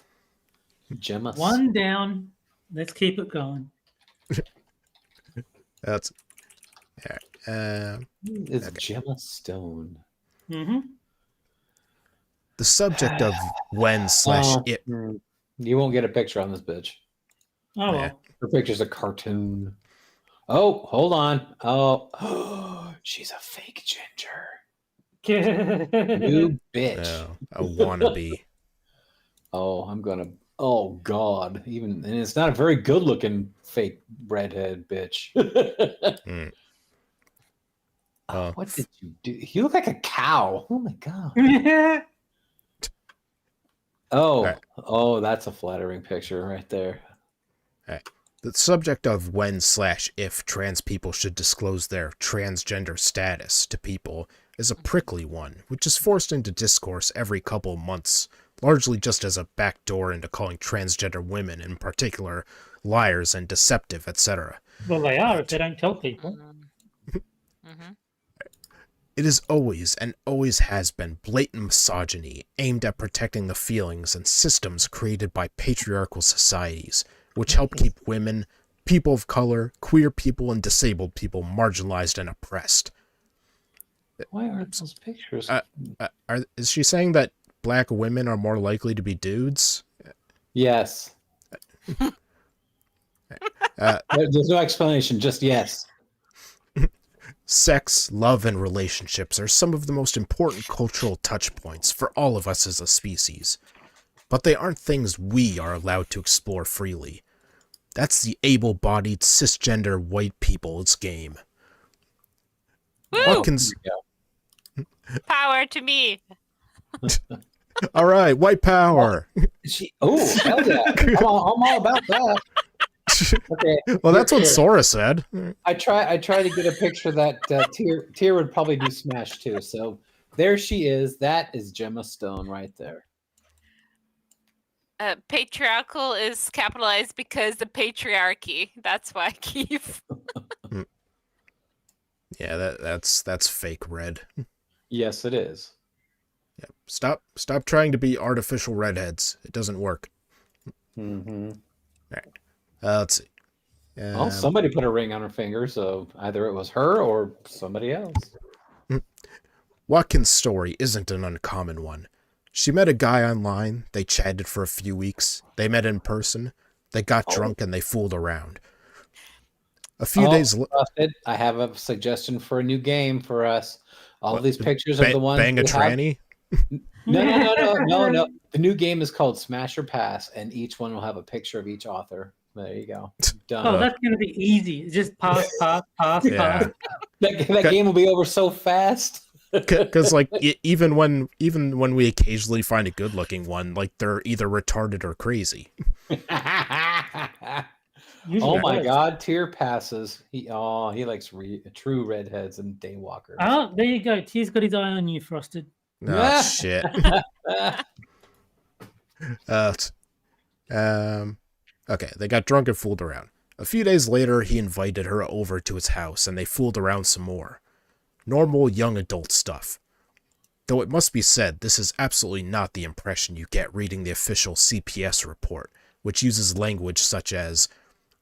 C: Gemma.
D: One down. Let's keep it going.
A: That's yeah.
C: It's Gemma Stone.
D: Mm-hmm.
A: The subject of when slash
C: Oh,
A: it.
C: You won't get a picture on this bitch.
D: Oh,
A: Yeah.
D: well.
C: Her picture's a cartoon. Oh, hold on. Oh, she's a fake ginger. You bitch.
A: Oh, a wannabe.
C: Oh, I'm gonna. Oh God, even and it's not a very good-looking fake redhead bitch.
A: Mm.
C: Oh, what did you do? You look like a cow. Oh my God. Oh,
A: Right.
C: oh, that's a flattering picture right there.
A: The subject of when slash if trans people should disclose their transgender status to people is a prickly one, which is forced into discourse every couple months, largely just as a backdoor into calling transgender women in particular liars and deceptive, etc.
D: Well, they are if they don't tell people.
E: Mm-hmm.
A: It is always and always has been blatant misogyny aimed at protecting the feelings and systems created by patriarchal societies, which help keep women, people of color, queer people, and disabled people marginalized and oppressed.
C: Why aren't those pictures?
A: Is she saying that black women are more likely to be dudes?
C: Yes. There's no explanation, just yes.
A: Sex, love, and relationships are some of the most important cultural touchpoints for all of us as a species. But they aren't things we are allowed to explore freely. That's the able-bodied, cisgender white people's game.
E: Woo!
A: Watkins...
E: Power to me.
A: All right, white power.
C: Oh, hell yeah. I'm all about that. Okay.
A: Well, that's what
C: here.
A: Sora said.
C: I try to get a picture that Tyr would probably do smash too. So there she is. That is Gemma Stone right there.
E: Patriarchal is capitalized because the patriarchy. That's why, Keith.
A: Yeah, that's fake red.
C: Yes, it is.
A: Yep. Stop trying to be artificial redheads. It doesn't work.
C: Mm-hmm.
A: All right. Let's see.
C: Well, somebody put a ring on her finger, so either it was her or somebody else.
A: Watkins' story isn't an uncommon one. She met a guy online, they chatted for a few weeks, they met in person, they got drunk, and they fooled around. A few days later...
C: I have a suggestion for a new game for us. All these pictures of the ones
A: Bang a tranny?
C: No. The new game is called Smash or Pass, and each one will have a picture of each author. There you go. Done.
D: Oh, that's going to be easy. Just pass.
A: Yeah.
C: That game will be over so fast.
A: Because like even when we occasionally find a good looking one, like they're either retarded or crazy.
C: Oh my God, Tyr passes. He likes true redheads and daywalkers.
D: Oh, there you go. Tyr's got his eye on you, Frosted.
A: Oh shit. Okay, they got drunk and fooled around. A few days later, he invited her over to his house, and they fooled around some more. Normal young adult stuff. Though it must be said, this is absolutely not the impression you get reading the official CPS report, which uses language such as,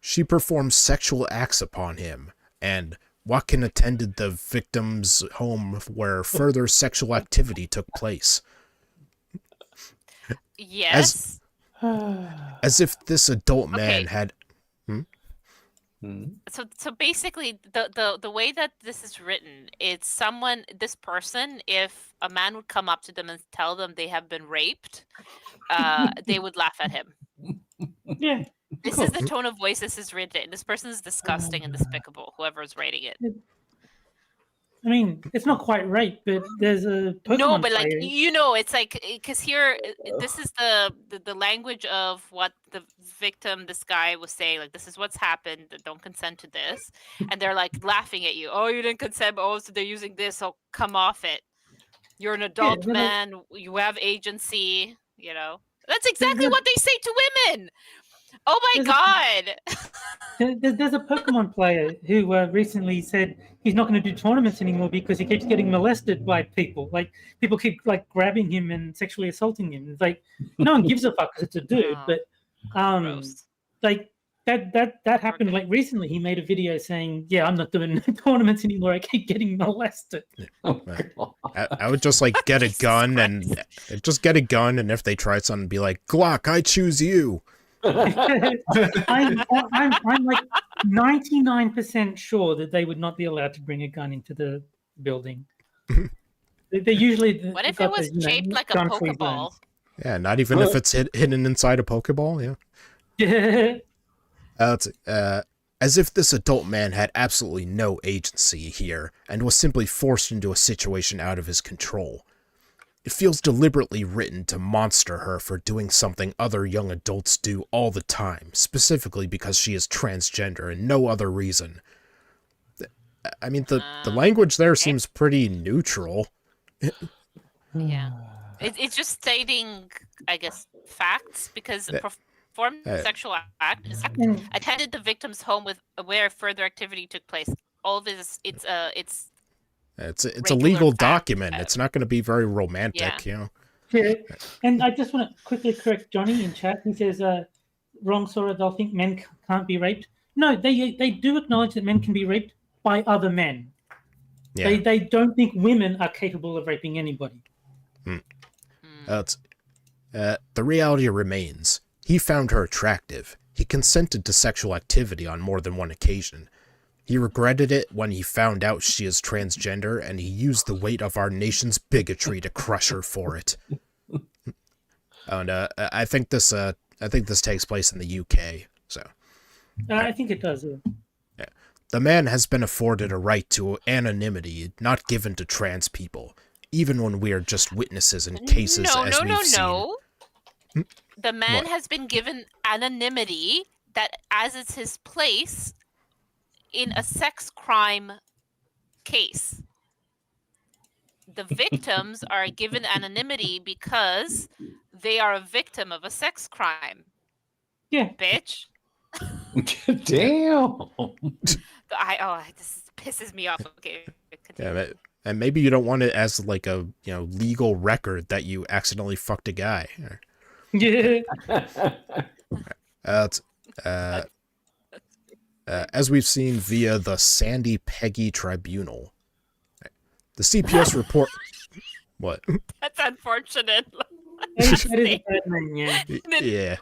A: she performed sexual acts upon him, and Watkin attended the victim's home where further sexual activity took place.
E: Yes.
A: As if this adult man had...
E: So basically, the way that this is written, it's this person, if a man would come up to them and tell them they have been raped, they would laugh at him.
D: Yeah.
E: This is the tone of voice this is written. This person is disgusting and despicable, whoever is writing it.
D: I mean, it's not quite rape, but there's a Pokemon
E: No, but like
D: player.
E: it's like because here this is the language of what the victim, this guy, was saying. Like, this is what's happened. Don't consent to this, and they're like laughing at you. Oh, you didn't consent. Oh, so they're using this. Oh, come off it. You're an adult man. You have agency. You know, that's exactly what they say to women. Oh my God!
D: There's a Pokemon player who recently said he's not going to do tournaments anymore because he keeps getting molested by people. Like, people keep like grabbing him and sexually assaulting him. It's like, no one gives a fuck because it's a dude. But like that happened like recently. He made a video saying, "Yeah, I'm not doing tournaments anymore. I keep getting molested."
C: Oh God.
A: I would just like get a
E: Jesus
A: gun
E: Christ.
A: and just get a gun, and if they try something, be like, Glock, I choose you.
D: I'm like 99% sure that they would not be allowed to bring a gun into the building. They usually
E: What if
D: got
E: it was
D: the,
E: shaped like a
D: gun-free
E: Pokeball?
A: Yeah, not even if it's hidden inside a Pokeball. Yeah.
D: zones.
A: As if this adult man had absolutely no agency here and was simply forced into a situation out of his control. It feels deliberately written to monster her for doing something other young adults do all the time, specifically because she is transgender and no other reason. I mean, the language there seems pretty neutral.
E: Yeah. It's just stating, I guess, facts because performed sexual act is attended the victim's home with where further activity took place. All this, it's a
A: It's a legal document. It's not going to be very romantic, you know.
D: Yeah. And I just want to quickly correct Johnny in chat. He says, wrong, Sora, they'll think men can't be raped. No, they do acknowledge that men can be raped by other men.
A: Yeah.
D: They don't think women are capable of raping anybody.
A: The reality remains. He found her attractive. He consented to sexual activity on more than one occasion. He regretted it when he found out she is transgender, and he used the weight of our nation's bigotry to crush her for it. And I think this takes place in the UK. So
D: I think it does.
A: Yeah. The man has been afforded a right to anonymity not given to trans people, even when we are just witnesses in cases as we've seen.
E: No. The man
A: What?
E: has been given anonymity that as is his place in a sex crime case. The victims are given anonymity because they are a victim of a sex crime.
D: Yeah.
E: Bitch.
C: Damn.
E: This pisses me off. Okay.
A: Yeah, and maybe you don't want it as like a legal record that you accidentally fucked a guy.
D: Yeah.
A: As we've seen via the Sandy Peggy Tribunal, the CPS report. What?
E: That's unfortunate.
D: That is a bad name, yeah.
A: Yeah.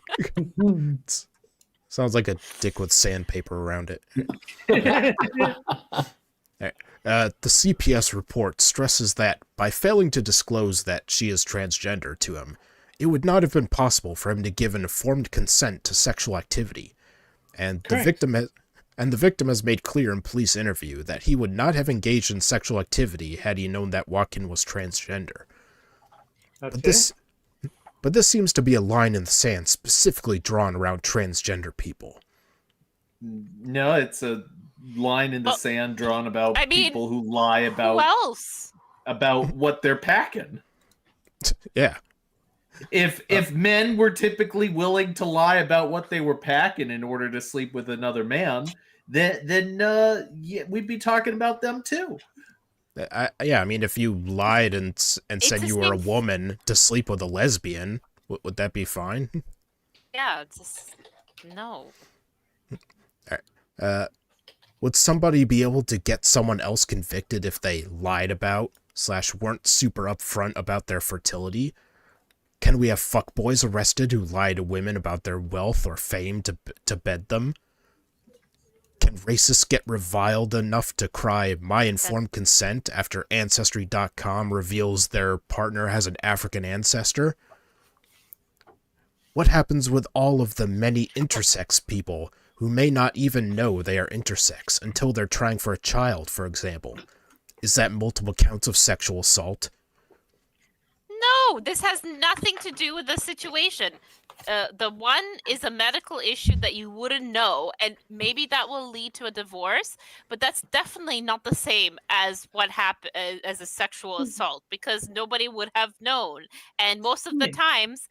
A: Sounds like a dick with sandpaper around it. The CPS report stresses that by failing to disclose that she is transgender to him, it would not have been possible for him to give an informed consent to sexual activity, and the victim has made clear in police interview that he would not have engaged in sexual activity had he known that Joaquin was transgender. But this seems to be a line in the sand specifically drawn around transgender people.
B: No, it's a line in the sand drawn about people who lie about
E: who else?
B: About what they're packing.
A: Yeah.
B: If men were typically willing to lie about what they were packing in order to sleep with another man, then we'd be talking about them too.
A: I mean, if you lied and said you were a woman to sleep with a lesbian, would that be fine?
E: Yeah, just no.
A: Would somebody be able to get someone else convicted if they lied about / weren't super upfront about their fertility? Can we have fuckboys arrested who lie to women about their wealth or fame to bed them? Can racists get reviled enough to cry, "My informed consent," after Ancestry.com reveals their partner has an African ancestor? What happens with all of the many intersex people who may not even know they are intersex until they're trying for a child, for example? Is that multiple counts of sexual assault?
E: No, this has nothing to do with the situation. The one is a medical issue that you wouldn't know, and maybe that will lead to a divorce, but that's definitely not the same as what happened as a sexual assault, because nobody would have known. And most of the times,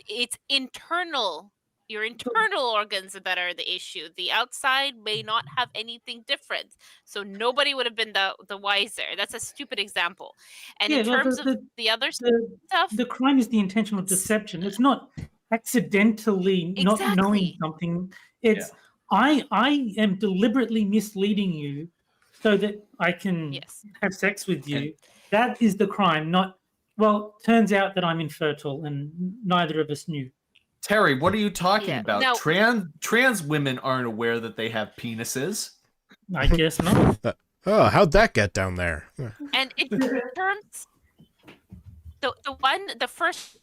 E: it's internal. Your internal organs that are the issue. The outside may not have anything different. So nobody would have been the wiser. That's a stupid example. And in terms of the other stuff...
D: The crime is the intentional deception. It's not accidentally not knowing something. It's I am deliberately misleading you so that I can have sex with you. That is the crime, not, well, turns out that I'm infertile and neither of us knew.
B: Terry, what are you talking
E: Yeah,
B: about?
E: no.
B: Trans women aren't aware that they have penises.
D: I guess not.
A: Oh, how'd that get down there?
E: And in terms, the first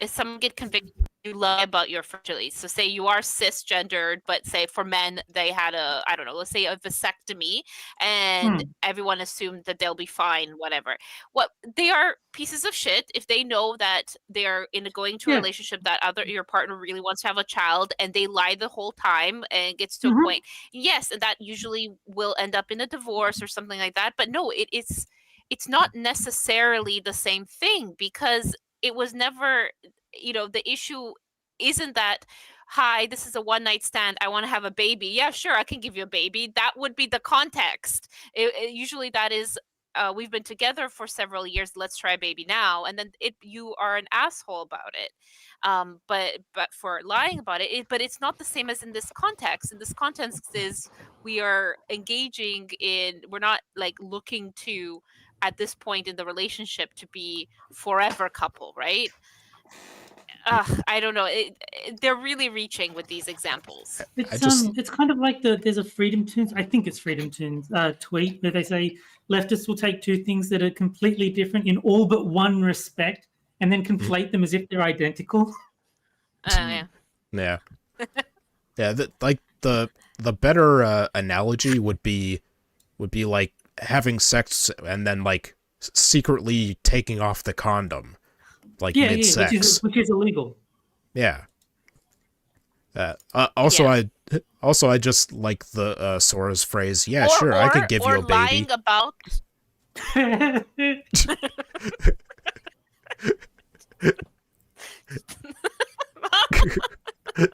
E: is someone get convicted, you lie about your fertility. So say you are cisgendered, but say for men they had a, I don't know, let's say a vasectomy, and everyone assumed that they'll be fine, whatever. What they are pieces of shit if they know that they're going to a relationship that your partner really wants to have a child, and they lie the whole time and gets to a point. Yes, and that usually will end up in a divorce or something like that. But no, it's not necessarily the same thing, because it was never, the issue isn't that, hi, this is a one night stand, I want to have a baby. Yeah, sure, I can give you a baby. That would be the context. Usually that is, we've been together for several years, let's try a baby now. And then you are an asshole about it. But for lying about it, but it's not the same as in this context. In this context is we are engaging in, we're not like looking to, at this point in the relationship, to be forever couple, right? I don't know. They're really reaching with these examples.
D: It's kind of like there's a Freedom Tunes, I think it's Freedom Tunes tweet where they say leftists will take two things that are completely different in all but one respect and then conflate them as if they're identical.
E: Yeah.
A: Yeah. Yeah, the better analogy would be like having sex and then like secretly taking off the condom, like mid-sex,
D: which is illegal.
A: Yeah. I just like the Sora's phrase. Yeah, sure, I could give you a baby.
E: Lying about.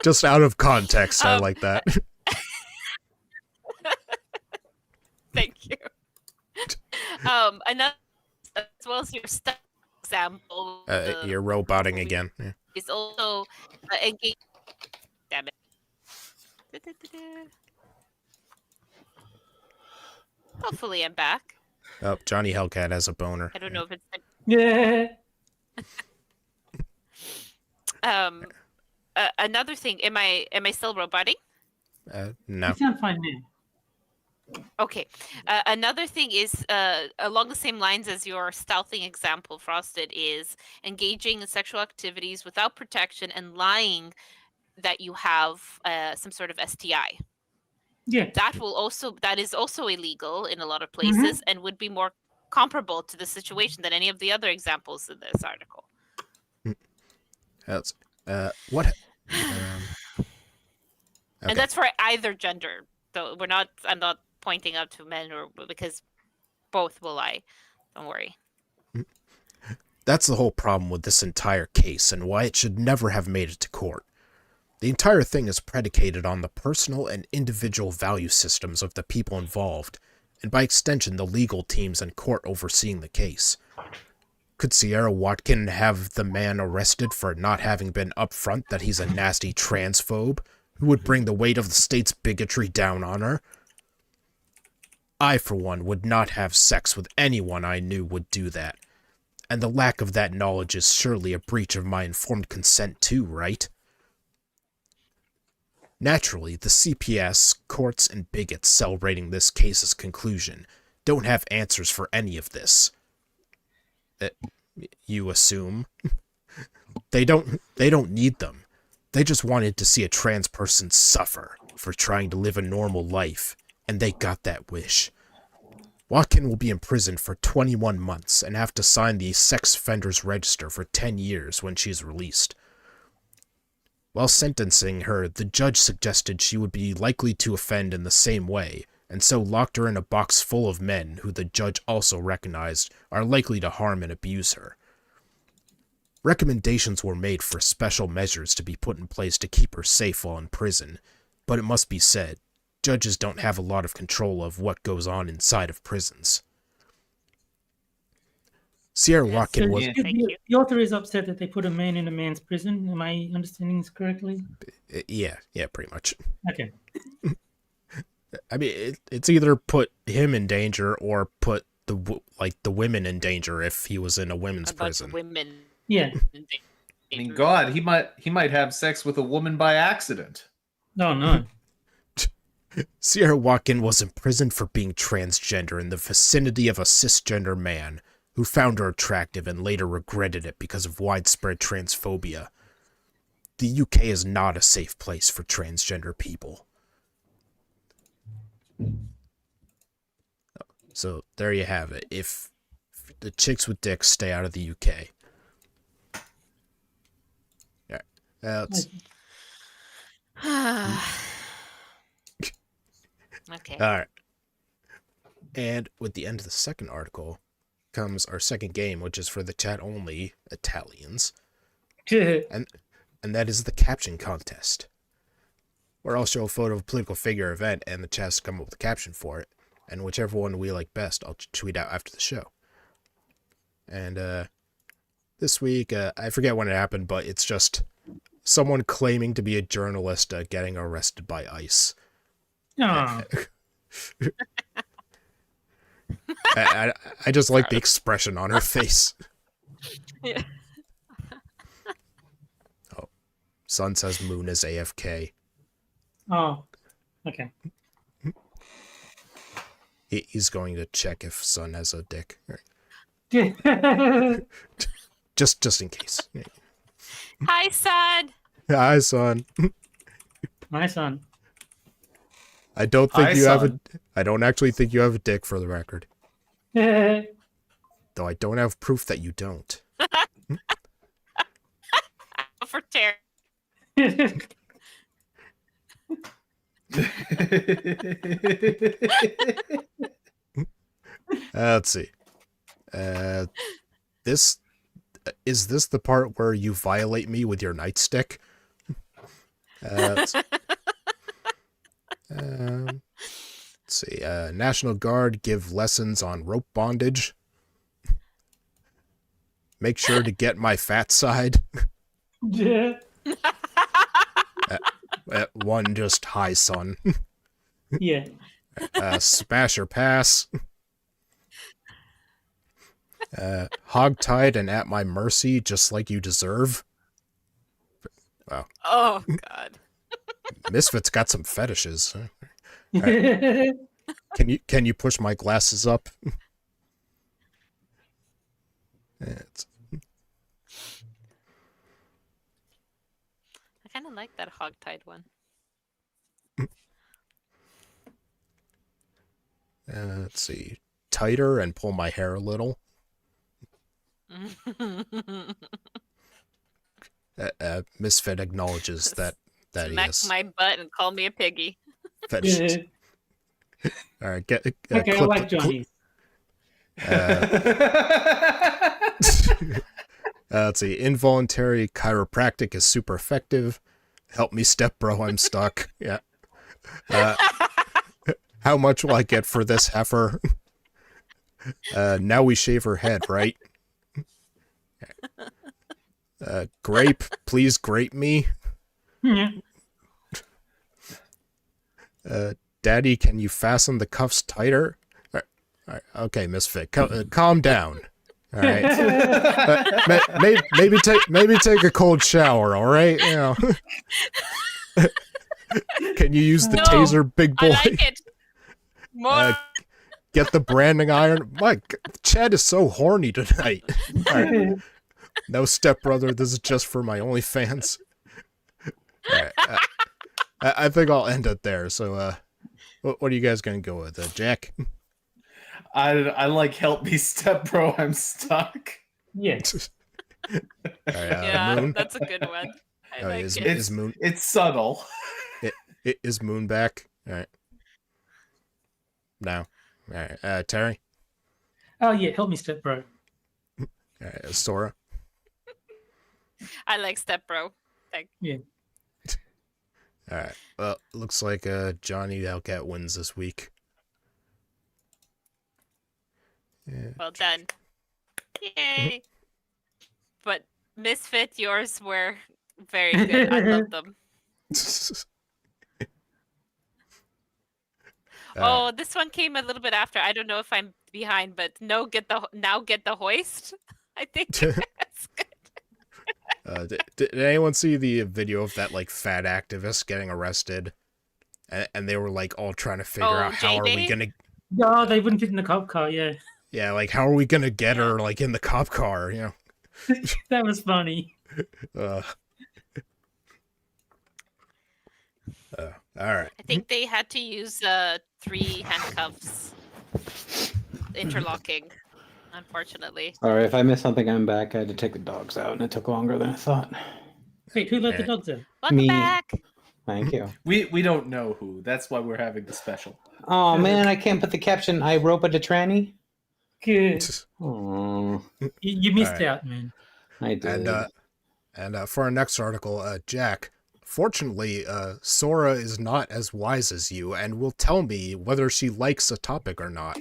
A: Just out of context, I like that.
E: Thank you. Another, as well as your stuff example.
A: You're roboting again. Yeah.
E: Is also engaged. Damn it. Hopefully, I'm back.
A: Oh, Johnny Hellcat has a boner.
E: I don't know if it's.
D: Yeah.
E: Another thing. Am I still roboting?
A: No.
D: You sound fine now.
E: Okay. Another thing is along the same lines as your stealthing example, Frosted, is engaging in sexual activities without protection and lying that you have some sort of STI.
D: Yeah.
E: That is also illegal in a lot of places and would be more comparable to the situation than any of the other examples in this article.
A: That's what?
E: And that's for either gender. So I'm not pointing out to men, or because both will lie. Don't worry.
A: That's the whole problem with this entire case and why it should never have made it to court. The entire thing is predicated on the personal and individual value systems of the people involved, and by extension the legal teams and court overseeing the case. Could Sierra Watkin have the man arrested for not having been upfront that he's a nasty transphobe who would bring the weight of the state's bigotry down on her? I, for one, would not have sex with anyone I knew would do that. And the lack of that knowledge is surely a breach of my informed consent too, right? Naturally, the CPS, courts, and bigots celebrating this case's conclusion don't have answers for any of this. You assume? They don't need them. They just wanted to see a trans person suffer for trying to live a normal life, and they got that wish. Watkin will be imprisoned for 21 months and have to sign the sex offenders register for 10 years when she's released. While sentencing her, the judge suggested she would be likely to offend in the same way, and so locked her in a box full of men who the judge also recognized are likely to harm and abuse her. Recommendations were made for special measures to be put in place to keep her safe while in prison, but it must be said, judges don't have a lot of control of what goes on inside of prisons. Sierra Watkin was...
D: The author is upset that they put a man in a man's prison. Am I understanding this correctly?
A: Yeah, pretty much.
D: Okay.
A: I mean, it's either put him in danger or put the women in danger if he was in a women's
E: A bunch
A: prison.
E: of women.
D: Yeah.
B: I mean, God, he might have sex with a woman by accident.
D: Oh no.
A: Sierra Watkin was imprisoned for being transgender in the vicinity of a cisgender man who found her attractive and later regretted it because of widespread transphobia. The UK is not a safe place for transgender people. So there you have it. If the chicks with dicks stay out of the UK. Yeah.
E: Okay.
A: Alright. And with the end of the second article comes our second game, which is for the chat only Italians. And that is the caption contest, where I'll show a photo of a political figure event and the chat has to come up with a caption for it. And whichever one we like best, I'll tweet out after the show. And this week, I forget when it happened, but it's just someone claiming to be a journalist getting arrested by ICE.
D: Oh.
A: I just like the expression on her face.
E: Yeah.
A: Oh, Sun says Moon is AFK.
D: Oh. Okay.
A: He's going to check if Sun has a dick.
D: Yeah.
A: Just in case.
E: Hi, son.
A: Hi, Sun.
D: My son.
A: I don't think
B: Hi,
A: you have a.
B: son.
A: I don't actually think you have a dick, for the record.
D: Yeah.
A: Though I don't have proof that you don't.
E: For Terry.
A: Let's see. This is this the part where you violate me with your nightstick? Let's see. National Guard give lessons on rope bondage. Make sure to get my fat side.
D: Yeah.
A: One just hi, son.
D: Yeah.
A: Smash or pass. Hogtied and at my mercy, just like you deserve. Wow.
E: Oh God.
A: Misfit's got some fetishes. Right. Can you push my glasses up? It's-
E: I kind of like that hog-tied one.
A: let's see. Tighter and pull my hair a little. Misfit acknowledges that he
E: Smack
A: has
E: my butt and call me a piggy.
A: fetishes. All right, get
D: Okay, I
A: clip
D: like
A: the-
D: Johnny.
A: let's see. Involuntary chiropractic is super effective. Help me, step bro. I'm stuck. Yeah. How much will I get for this heifer? Now we shave her head, right? Grape, please grape me.
D: Yeah.
A: Daddy, can you fasten the cuffs tighter? All right, okay, Misfit, calm down. All right. Maybe take a cold shower. All right. You know. Can you use the
E: No,
A: taser, big boy?
E: I like it. More.
A: Get the branding iron. Mike, Chad is so horny tonight. All right. No, stepbrother. This is just for my OnlyFans. All right. I think I'll end it there. So, what are you guys gonna go with, Jack?
B: I like help me, step bro. I'm stuck.
D: Yeah.
A: All right,
E: Yeah,
A: Moon.
E: that's a good one. I like
A: is,
E: it.
A: is Moon
B: It's subtle.
A: is Moon back? All right. No. All right. Terry.
D: Oh yeah, help me, step bro.
A: All right. Sora.
E: I like step bro.
A: All right. Well, looks like Johnny Hellcat wins this week. Yeah.
E: Well done. Yay. But Misfit, yours were very good. I love them. Oh, this one came a little bit after. I don't know if I'm behind, but no, get the hoist. I think that's good.
A: Did anyone see the video of that like fat activist getting arrested? And they were like all trying to figure out how are we
E: JD?
A: gonna
D: No, they wouldn't fit in the cop car. Yeah,
A: like how are we gonna get her like in the cop car? You
D: that was funny.
A: know. All right.
E: I think they had to use 3 handcuffs, interlocking. Unfortunately,
C: Sorry, if I missed something, I'm back. I had to take the dogs out, and it took longer than I thought.
D: Wait, who let the
A: Alright.
D: dogs out?
E: welcome
C: Me.
E: back.
C: Thank you.
B: We don't know who. That's why we're having the special.
C: Oh man, I can't put the caption. I rope a tranny.
D: Good.
C: Oh,
D: You missed
A: Alright.
D: out, man.
C: I did.
A: And for our next article, Jack, fortunately, Sora is not as wise as you and will tell me whether she likes a topic or not.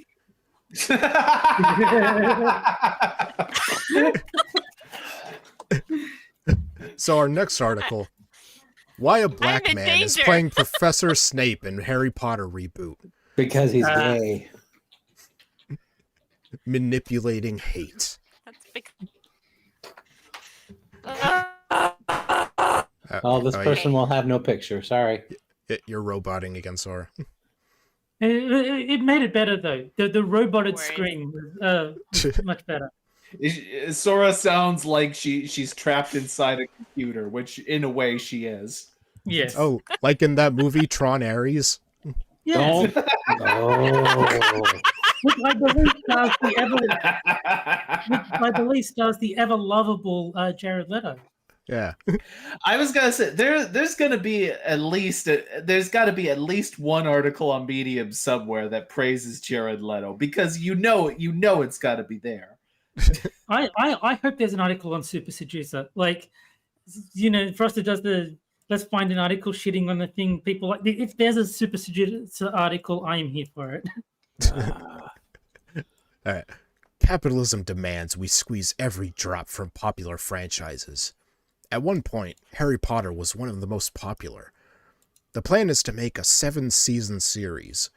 A: So our next article, why a black
E: in
A: man is
E: danger.
A: playing Professor Snape in Harry Potter reboot,
C: Because he's gay.
A: manipulating hate.
E: That's big.
C: Oh, this
A: yeah,
C: person will have no picture. Sorry.
A: you're roboting again, Sora.
D: It made it better though. The roboted
E: Worried.
D: scream was much better.
B: Sora sounds like she's trapped inside a computer, which in a way she is.
D: Yes.
A: Oh, like in that movie Tron Ares?
D: yes.
C: Don't. Oh.
D: Which I believe stars the ever lovable Jared Leto.
A: Yeah.
B: I was gonna say there's gonna be at least there's got to be at least one article on Medium somewhere that praises Jared Leto because you know it's got to be there.
D: I hope there's an article on Super Seducer. Like, Froster does the let's find an article shitting on the thing people like. If there's a Super Seducer article, I am here for it.
A: All right. Capitalism demands we squeeze every drop from popular franchises. At one point, Harry Potter was one of the most popular. The plan is to make a 7-season series.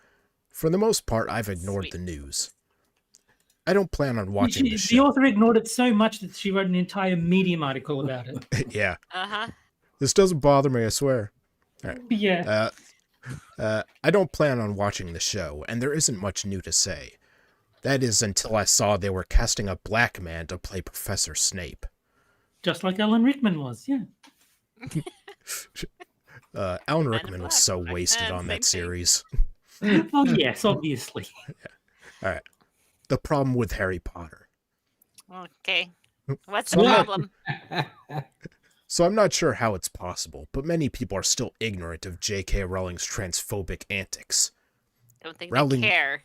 A: For the most part, I've ignored
E: Sweet.
A: the news. I don't plan on watching the
D: The
A: show.
D: author ignored it so much that she wrote an entire Medium article about it.
A: Yeah,
E: Uh-huh.
A: this doesn't bother me, I swear.
D: Yeah.
A: I don't plan on watching the show, and there isn't much new to say. That is until I saw they were casting a black man to play Professor Snape.
D: Just like Alan Rickman was, yeah.
A: Alan
E: in
A: Rickman was
E: Black,
A: so
E: Black
A: wasted
E: Man,
A: on that
E: same thing.
A: series.
D: Oh, yes, obviously.
A: The problem with Harry Potter.
E: Okay. What's the
A: So I'm not-
E: problem?
A: So I'm not sure how it's possible, but many people are still ignorant of J.K. Rowling's transphobic antics.
E: Don't think
A: Rowling-
E: they care.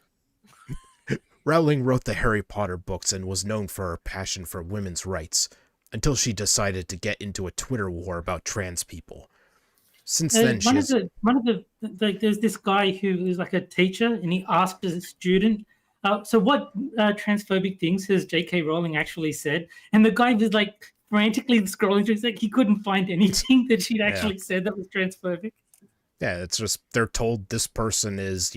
A: Rowling wrote the Harry Potter books and was known for her passion for women's rights, until she decided to get into a Twitter war about trans people. Since then, she has...
D: There's this guy who is like a teacher, and he asked a student, so what transphobic things has J.K. Rowling actually said? And the guy was like frantically scrolling through, it's like he couldn't find anything that she'd actually said that was transphobic.
A: Yeah, it's just, they're told this person is,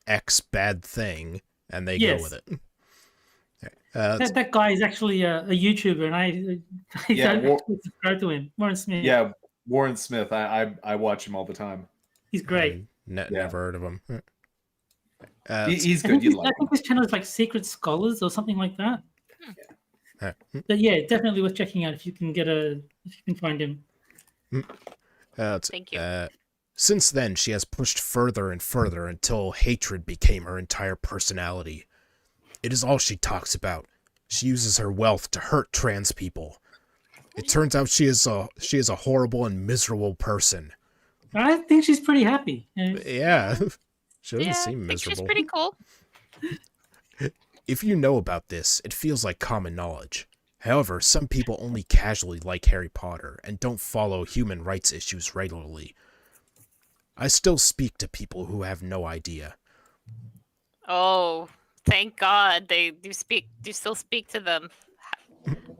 A: X bad thing, and they go
D: Yes.
A: with it.
D: That guy is actually a YouTuber, and I
B: Yeah,
D: don't actually subscribe to him. Warren Smith.
B: Yeah, Warren Smith. I watch him all the time.
D: He's great.
A: Never heard of him.
B: He's
D: I
B: good.
D: think,
B: You like
D: I think his channel is like Secret Scholars or something like that.
A: Hmm.
D: But yeah, definitely worth checking out if you can find him.
E: Thank you.
A: Since then, she has pushed further and further until hatred became her entire personality. It is all she talks about. She uses her wealth to hurt trans people. It turns out she is a horrible and miserable person.
D: I think she's pretty happy.
A: Yeah, she doesn't
E: Yeah,
A: seem
E: I think she's
A: miserable.
E: pretty cool.
A: If you know about this, it feels like common knowledge. However, some people only casually like Harry Potter and don't follow human rights issues regularly. I still speak to people who have no idea.
E: Oh, thank God they do still speak to them.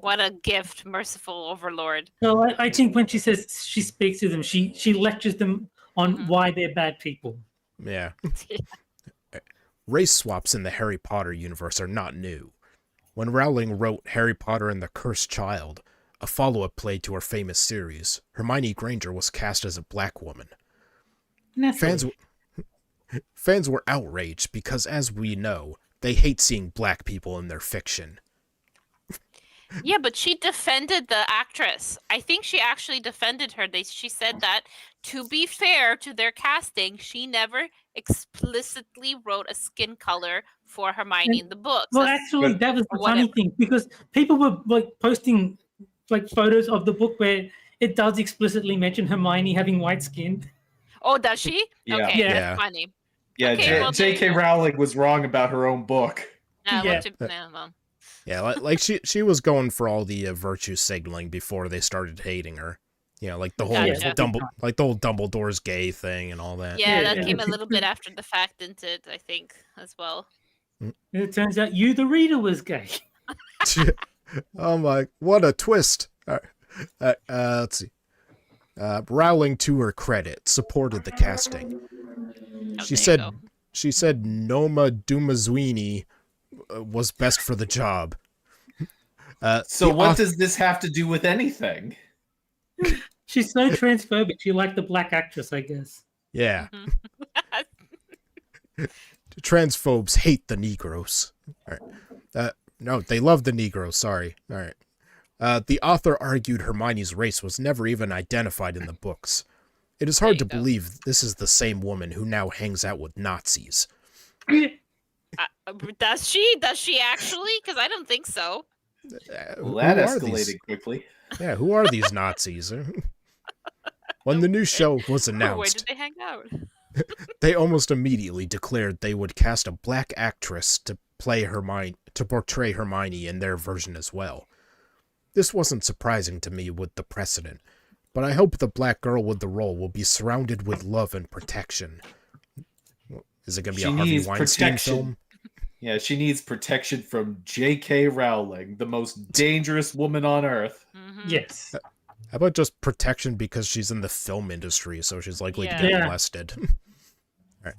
E: What a gift, merciful overlord.
D: So I think when she says she speaks to them, she lectures them on why they're bad people.
A: Yeah. Race swaps in the Harry Potter universe are not new. When Rowling wrote Harry Potter and the Cursed Child, a follow-up play to her famous series, Hermione Granger was cast as a black woman.
D: Naturally.
A: Fans were outraged because, as we know, they hate seeing black people in their fiction.
E: Yeah, but she defended the actress. I think she actually defended her. She said that, to be fair to their casting, she never explicitly wrote a skin color for Hermione in the books.
D: Well,
E: That's-
D: actually,
C: Good.
D: that was the
E: Or
D: funny
E: whatever.
D: thing, because people were like posting like photos of the book where it does explicitly mention Hermione having white skin.
E: Oh, does she?
B: Yeah.
E: Okay,
A: Yeah.
E: that's funny.
B: Yeah,
E: Okay, well, there you
B: J.K.
E: go.
B: Rowling was wrong about her own book.
D: Yeah.
E: Well,
A: Yeah, like she was going for all the virtue signaling before they started hating her. You know, like the whole
E: Gotcha.
A: Dumbledore's gay thing and all that.
E: yeah,
D: Yeah.
E: that came a little bit after the fact, didn't it? I think as well.
D: And it turns out you, the reader, was gay.
A: Oh my, what a twist. Let's see. Rowling, to her credit, supported the casting.
E: Oh,
A: She
E: there you go.
A: said Noma Dumazwini was best for the job.
B: So
A: the
B: what
A: author-
B: does this have to do with anything?
D: She's so transphobic. She liked the black actress, I guess.
A: Yeah. Transphobes hate the Negroes. All right. No, they love the Negroes. Sorry. All right. The author argued Hermione's race was never even identified in the books. It is hard to
E: There you go.
A: believe this is the same woman who now hangs out with Nazis.
E: Does she? Does she actually? Because I don't think so.
B: Well, that
A: Who are
B: escalated
A: these?
B: quickly.
A: Yeah, who are these Nazis? When the new show was
E: Where
A: announced,
E: did they hang out?
A: they almost immediately declared they would cast a black actress to portray Hermione in their version as well. This wasn't surprising to me with the precedent, but I hope the black girl with the role will be surrounded with love and protection. Is it going to be
B: She
A: a Harvey
B: needs
A: Weinstein
B: protection.
A: film?
B: Yeah, she needs protection from J.K. Rowling, the most dangerous woman on earth.
E: Mhm.
D: Yes.
A: How about just protection because she's in the film industry, so she's likely to
E: Yeah.
A: get
D: Yeah.
A: molested? Alright.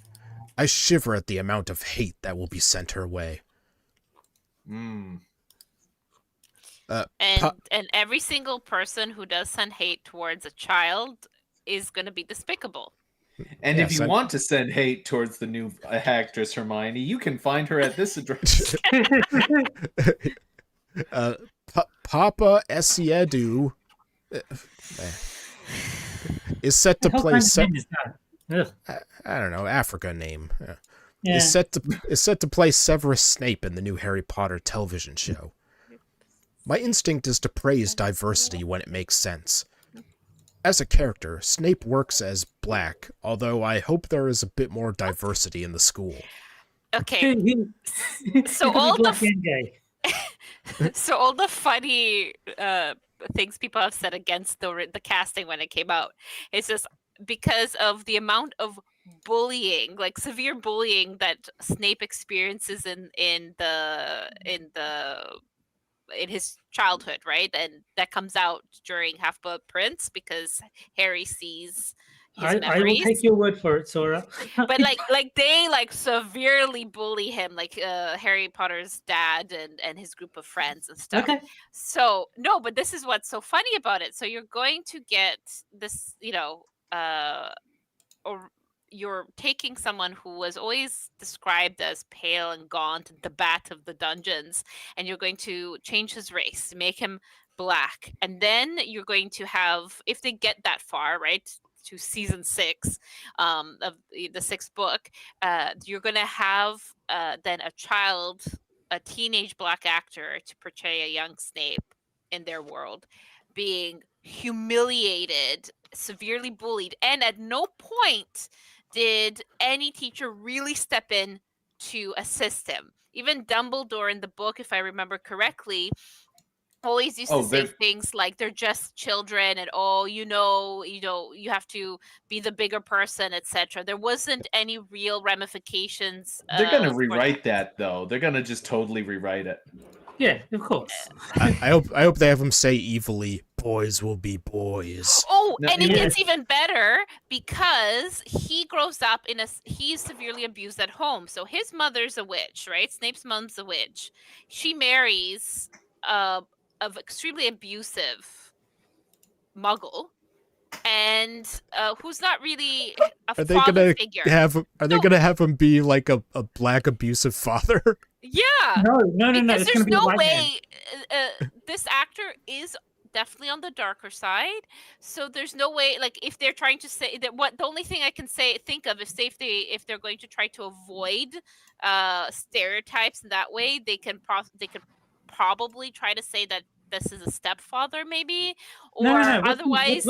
A: I shiver at the amount of hate that will be sent her way.
B: Mm.
E: And every single person who does send hate towards a child is going to be despicable.
B: And
A: Yes,
B: if you
A: I'm-
B: want to send hate towards the new actress Hermione, you can find her at this address.
A: Papa Essiedu is set to
D: What
A: play
D: kind of name is that? Ugh.
A: I don't know, Africa name.
D: Yeah.
A: Is set to play Severus Snape in the new Harry Potter television show. My instinct is to praise diversity when it makes sense. As a character, Snape works as black, although I hope there is a bit more diversity in the school.
E: Okay, So
D: Because
E: all
D: he's
E: the
D: black and gay.
E: so all the funny things people have said against the casting when it came out, it's just because of the amount of bullying, like severe bullying that Snape experiences in his childhood, right? And that comes out during Half-Blood Prince because Harry sees his
D: I will
E: memories.
D: take your word for it, Sora.
E: But they severely bully him, like Harry Potter's dad and his group of friends and stuff.
D: Okay.
E: So no, but this is what's so funny about it. So you're going to get this, or you're taking someone who was always described as pale and gaunt, the bat of the dungeons, and you're going to change his race, make him black, and then you're going to have, if they get that far, right, to season 6 of the 6th book, you're going to have then a teenage black actor to portray a young Snape in their world, being humiliated, severely bullied, and at no point did any teacher really step in to assist him. Even Dumbledore in the book, if I remember correctly, always used to say things like they're just children and you have to be the bigger person, etc. There wasn't any real ramifications.
B: They're going to rewrite that, though. They're going to just totally rewrite it.
D: Yeah, of course.
A: I hope they have him say evilly, boys will be boys.
E: Oh,
B: No,
E: and it
D: yeah.
E: gets even better because he grows up he's severely abused at home. So his mother's a witch, right? Snape's mom's a witch. She marries of extremely abusive muggle, and who's not really a
A: Are they
E: father
A: gonna
E: figure.
A: Are they
E: So-
A: gonna have him be like a black abusive father?
E: Yeah.
D: No.
E: Because
D: It's going to
E: there's
D: be a
E: no
D: white man.
E: way this actor is definitely on the darker side, so there's no way, like, if they're trying to say that, what the only thing I can think of is, say, if they're going to try to avoid stereotypes in that way, they could probably try to say that this is a stepfather, maybe, or
D: No.
E: otherwise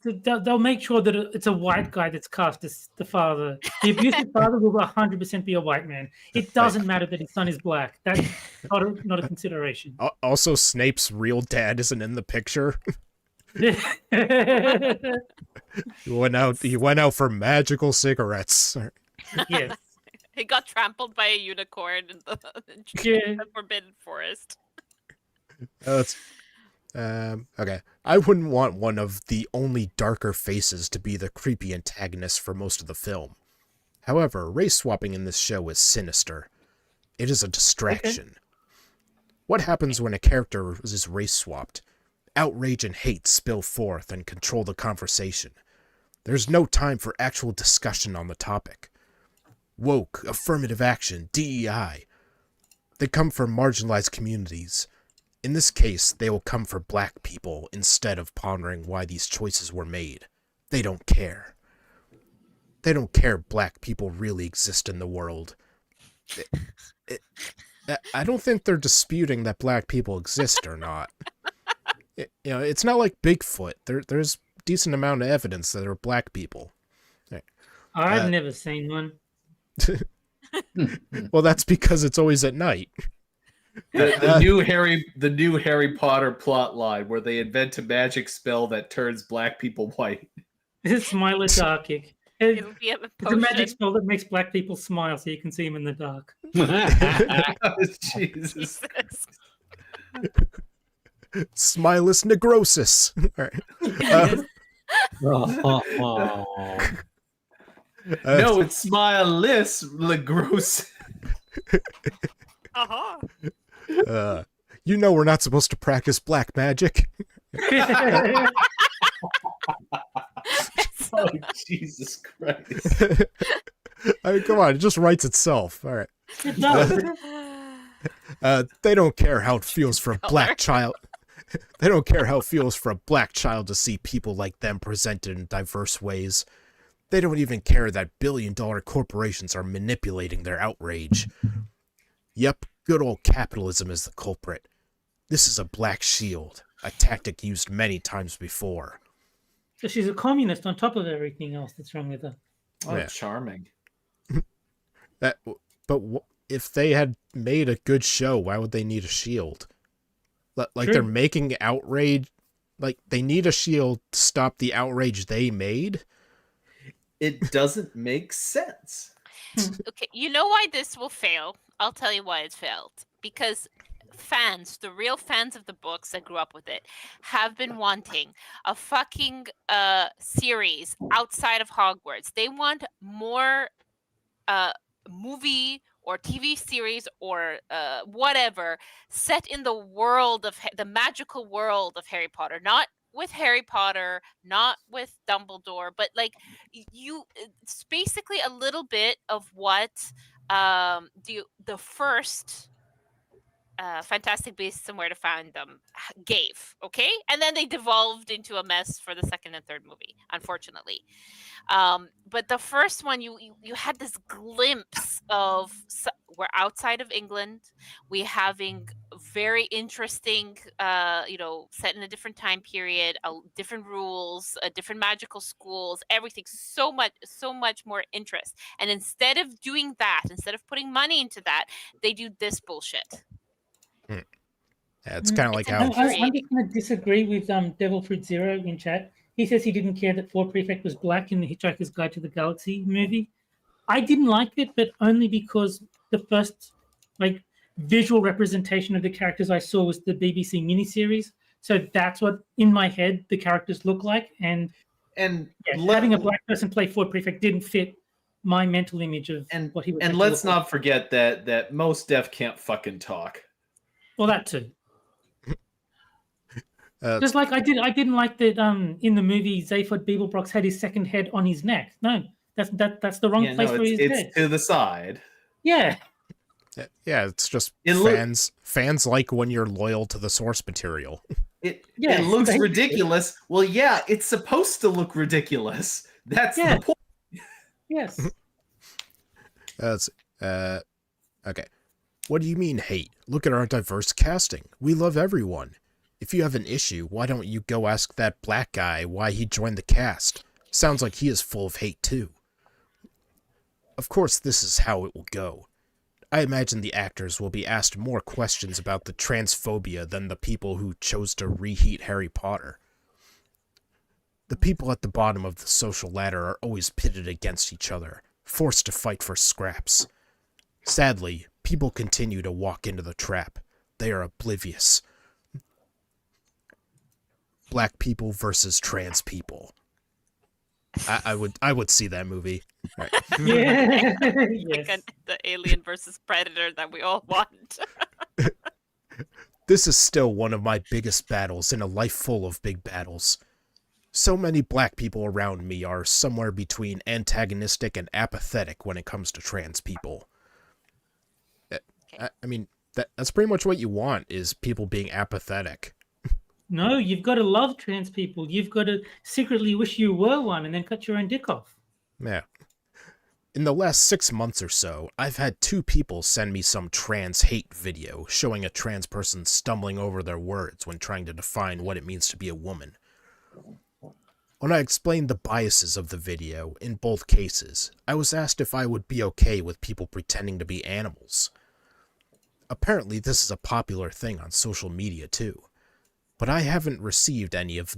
D: They'll make sure that it's a white guy that's cast as the father. The abusive father will 100% be a white man. It doesn't matter that his son is black. That's not a consideration.
A: Also, Snape's real dad isn't in the picture. He went out for magical cigarettes.
D: Yes.
E: he got trampled by a unicorn in the
D: Yeah.
E: Forbidden Forest.
A: That's okay. I wouldn't want one of the only darker faces to be the creepy antagonist for most of the film. However, race swapping in this show is sinister. It is a distraction. What happens when a character is race swapped? Outrage and hate spill forth and control the conversation. There's no time for actual discussion on the topic. Woke, affirmative action, DEI. They come from marginalized communities. In this case, they will come for black people instead of pondering why these choices were made. They don't care. They don't care black people really exist in the world. I don't think they're disputing that black people exist or not. It's not like Bigfoot. There's decent amount of evidence that there are black people.
D: I've never seen one.
A: Well, that's because it's always at night.
B: The new Harry Potter plot line where they invent a magic spell that turns black people white.
D: Smile darkic.
E: It'll be a
D: It's a
E: potion.
D: magic spell that makes black people smile so you can see them in the dark.
B: Jesus.
E: Jesus.
A: Smilus negrosis. All right.
B: No, it's smileless gross.
E: Uh-huh.
A: We're not supposed to practice black magic.
B: Oh, Jesus Christ.
A: I mean, come on, it just writes itself. All right.
D: It does.
A: They don't care how it feels for a black child. They don't care how it feels for a black child to see people like them presented in diverse ways. They don't even care that billion-dollar corporations are manipulating their outrage. Yep, good old capitalism is the culprit. This is a black shield, a tactic used many times before.
D: So she's a communist on top of everything else that's wrong with her.
B: Oh,
A: Yeah.
B: charming.
A: If they had made a good show, why would they need a shield? Like,
D: True.
A: they're making outrage. Like, they need a shield to stop the outrage they made.
B: It doesn't make sense.
E: Okay, you know why this will fail? I'll tell you why it's failed. Because fans, the real fans of the books that grew up with it, have been wanting a fucking series outside of Hogwarts. They want more movie or TV series or whatever set in the world of the magical world of Harry Potter, not with Harry Potter, not with Dumbledore, but like it's basically a little bit of what the first Fantastic Beasts and Where to Find Them gave, okay? And then they devolved into a mess for the second and third movie, unfortunately. But the first one, you had this glimpse of we're outside of England. We're having very interesting, set in a different time period, different rules, different magical schools, everything. So much more interest. And instead of doing that, instead of putting money into that, they do this bullshit.
A: Yeah, it's kind of like
E: It's
A: how...
D: I'm just going to disagree with Devil Fruit Zero in chat. He says he didn't care that Ford Prefect was black in the Hitchhiker's Guide to the Galaxy movie. I didn't like it, but only because the first visual representation of the characters I saw was the BBC miniseries. So that's what, in my head, the characters look like. And
B: And
D: having a black person play Ford Prefect didn't fit my mental image of what he was.
B: And let's not forget that most deaf can't fucking talk.
D: Well, that too. Just like I didn't like that in the movie Zaphod Beeblebrox had his second head on his neck. No, that's the wrong place for his head.
B: It's to the side.
D: Yeah.
A: Yeah, it's just fans like when you're loyal to the source material.
B: It looks ridiculous. Well, yeah, it's supposed to look ridiculous. That's the point.
D: Yes.
A: Okay. What do you mean hate? Look at our diverse casting. We love everyone. If you have an issue, why don't you go ask that black guy why he joined the cast? Sounds like he is full of hate too. Of course, this is how it will go. I imagine the actors will be asked more questions about the transphobia than the people who chose to reheat Harry Potter. The people at the bottom of the social ladder are always pitted against each other, forced to fight for scraps. Sadly, people continue to walk into the trap. They are oblivious. Black people versus trans people. I would see that movie. Right.
D: Yeah.
E: Like the Alien versus Predator that we all want.
A: This is still one of my biggest battles in a life full of big battles. So many black people around me are somewhere between antagonistic and apathetic when it comes to trans people. I mean, that's pretty much what you want, is people being apathetic.
D: No, you've got to love trans people. You've got to secretly wish you were one and then cut your own dick off.
A: Yeah. In the last 6 months or so, I've had 2 people send me some trans hate video showing a trans person stumbling over their words when trying to define what it means to be a woman. When I explained the biases of the video, in both cases, I was asked if I would be okay with people pretending to be animals. Apparently this is a popular thing on social media too, but I haven't received any of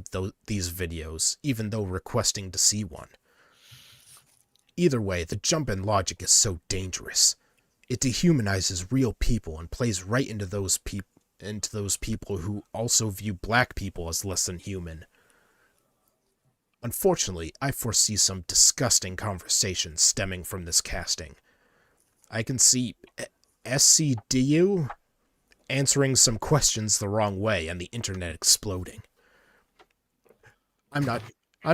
A: these videos, even though requesting to see one. Either way, the jump in logic is so dangerous. It dehumanizes real people and plays right into those people who also view black people as less than human. Unfortunately, I foresee some disgusting conversations stemming from this casting. I can see SCDU answering some questions the wrong way and the internet exploding. I'm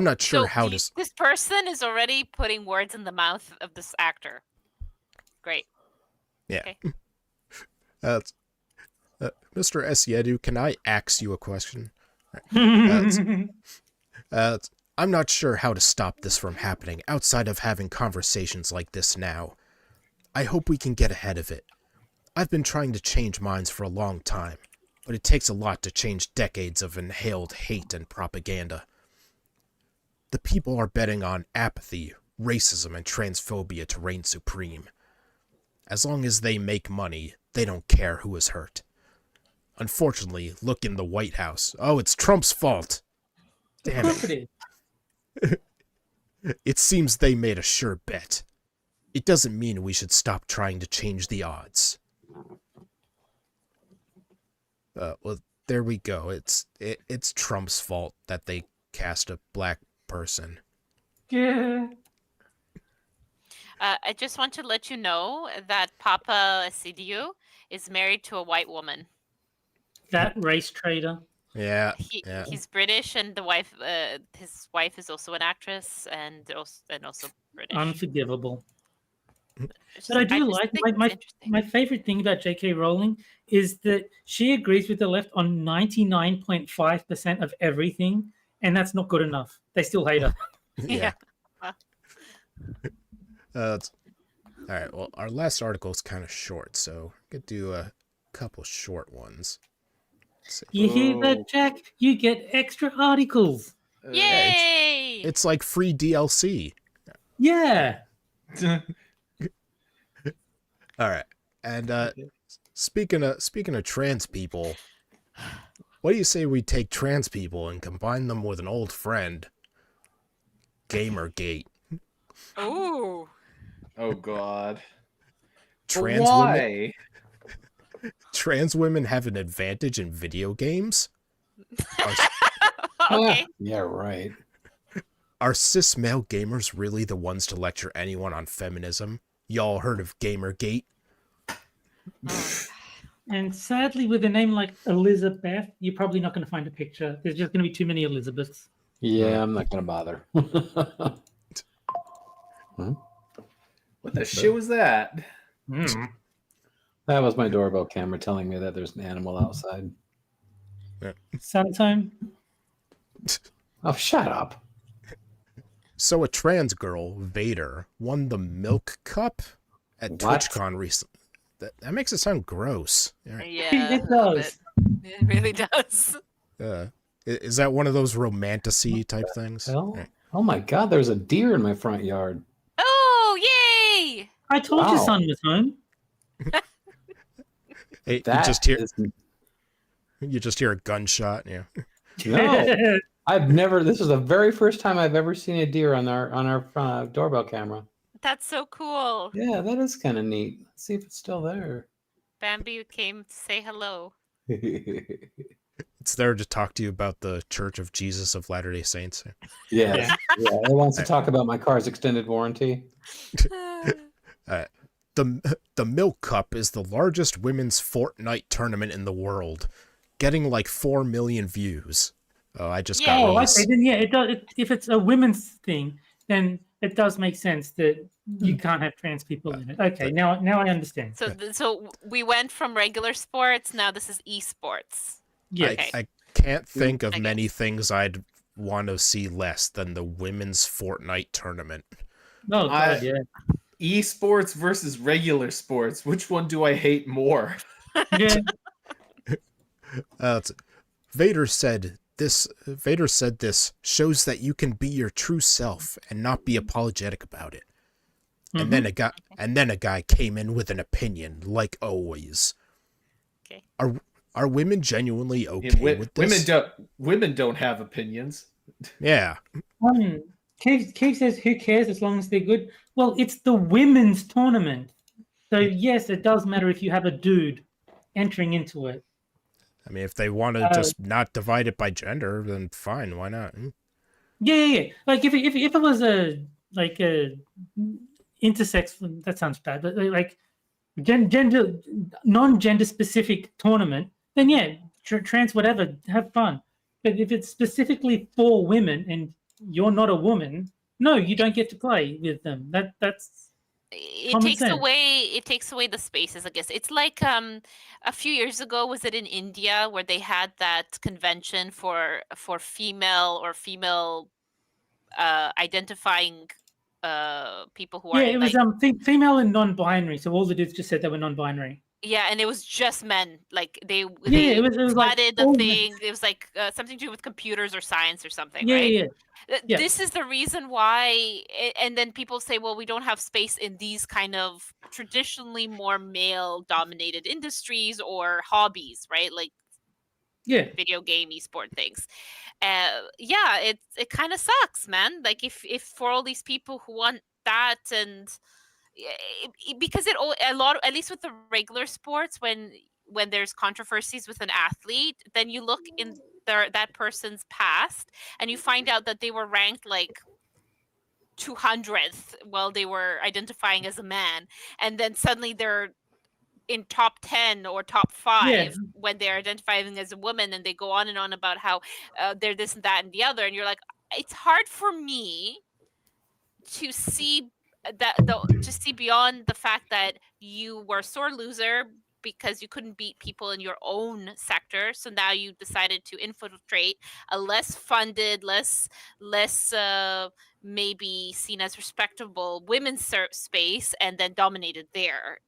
A: not sure how to...
E: This person is already putting words in the mouth of this actor. Great.
A: Yeah.
E: Okay.
A: Mr. Esiedu, can I ask you a question? I'm not sure how to stop this from happening outside of having conversations like this now. I hope we can get ahead of it. I've been trying to change minds for a long time, but it takes a lot to change decades of inhaled hate and propaganda. The people are betting on apathy, racism, and transphobia to reign supreme. As long as they make money, they don't care who is hurt. Unfortunately, look in the White House. Oh, it's Trump's fault. Damn it. It seems they made a sure bet. It doesn't mean we should stop trying to change the odds. Well, there we go. It's Trump's fault that they cast a black person.
D: Yeah.
E: I just want to let you know that Papa Sidiou is married to a white woman.
D: That race traitor.
A: Yeah,
E: He's British, and the wife, his wife, is also an actress and also British.
D: Unforgivable. But I do like my favorite thing about J.K. Rowling is that she agrees with the left on 99.5% of everything, and that's not good enough. They still hate her.
A: Yeah. All right. Well, our last article is kind of short, so I could do a couple short ones.
D: You hear that, Jack? You get extra articles.
E: Yay!
A: It's like free DLC.
D: Yeah.
A: All right. And speaking of trans people, what do you say we take trans people and combine them with an old friend? Gamergate.
E: Ooh.
B: Oh God.
A: Trans
B: Why?
A: Trans women have an advantage in video games?
E: Okay.
C: Yeah, right.
A: Are cis male gamers really the ones to lecture anyone on feminism? Y'all heard of Gamergate?
E: Oh,
D: And sadly, with a name like Elizabeth, you're probably not going to find a picture. There's just going to be too many Elizabeths.
C: Yeah, I'm not gonna bother.
B: What the shit was that?
C: That was my doorbell camera telling me that there's an animal outside.
D: Sometime.
C: Oh, shut up.
A: So a trans girl, Vader, won the Milk Cup at
C: What?
A: TwitchCon recently. That makes it sound gross. All right.
E: yeah,
D: It
E: a little
D: does.
E: bit. It really does.
A: Is that one of those romantasy type things?
C: Hell?
A: Right.
C: Oh my God, there's a deer in my front yard.
E: Oh, yay!
D: I told your
C: Wow.
D: son was home.
A: Hey, you
C: That
A: just hear
C: is-
A: a gunshot. Yeah.
C: No, I've never. This is the very first time I've ever seen a deer on our doorbell camera.
E: That's so cool.
C: Yeah, that is kind of neat. Let's see if it's still there.
E: Bambi came to say hello.
A: It's there to talk to you about the Church of Jesus of Latter-day Saints.
C: Yes. Yeah, it wants to talk about my car's extended warranty.
A: The Milk Cup is the largest women's Fortnite tournament in the world, getting like 4 million views. Oh, I just got
E: Yay.
D: Oh,
A: these.
D: okay. Then yeah, it does. If it's a women's thing, then it does make sense that you can't have trans people in it. Okay, now I understand.
E: So we went from regular sports. Now this is esports.
D: Yes.
E: Okay.
A: I can't think of
E: I
A: many things I'd want to see less than the women's Fortnite tournament.
D: Oh
B: I-
D: God, yeah.
B: Esports versus regular sports. Which one do I hate more?
D: Yeah.
A: Vader said this shows that you can be your true self and not be apologetic about it.
D: Mhm.
A: And then a guy came in with an opinion, like always.
E: Okay.
A: Are women genuinely okay with this?
B: Women don't have opinions.
A: Yeah.
D: Cave says, "Who cares as long as they're good?" Well, it's the women's tournament, so yes, it does matter if you have a dude entering into it.
A: I mean, if they want to just not divide it by gender, then fine. Why not?
D: Yeah. Like if it was a intersex, that sounds bad, but like gender non-gender specific tournament, then yeah, trans whatever, have fun. But if it's specifically for women and you're not a woman, no, you don't get to play with them. That's
E: It
D: Common
E: takes
D: sense.
E: away the spaces, I guess. It's like a few years ago, was it in India where they had that convention for female or female identifying people who are
D: yeah.
E: in,
D: It was
E: like,
D: female and non-binary, so all the dudes just said they were non-binary.
E: yeah, and it was just men. Like they
D: Yeah, it was like
E: flooded the
D: all men.
E: thing. It was like something to do with computers or science or something,
D: Yeah,
E: right?
D: yeah. Yeah.
E: This is the reason why, and then people say, well, we don't have space in these kind of traditionally more male dominated industries or hobbies, right? Like
D: Yeah.
E: video game esport things. Yeah, it kind of sucks, man. Like if for all these people who want that, and because a lot, at least with the regular sports, when there's controversies with an athlete, then you look in that person's past and you find out that they were ranked like 200th while they were identifying as a man, and then suddenly they're in top 10 or top 5
D: Yeah.
E: when they're identifying as a woman, and they go on and on about how they're this and that and the other, and you're like, it's hard for me to see to see beyond the fact that you were a sore loser because you couldn't beat people in your own sector, so now you decided to infiltrate a less funded, less maybe seen as respectable women's space, and then dominated there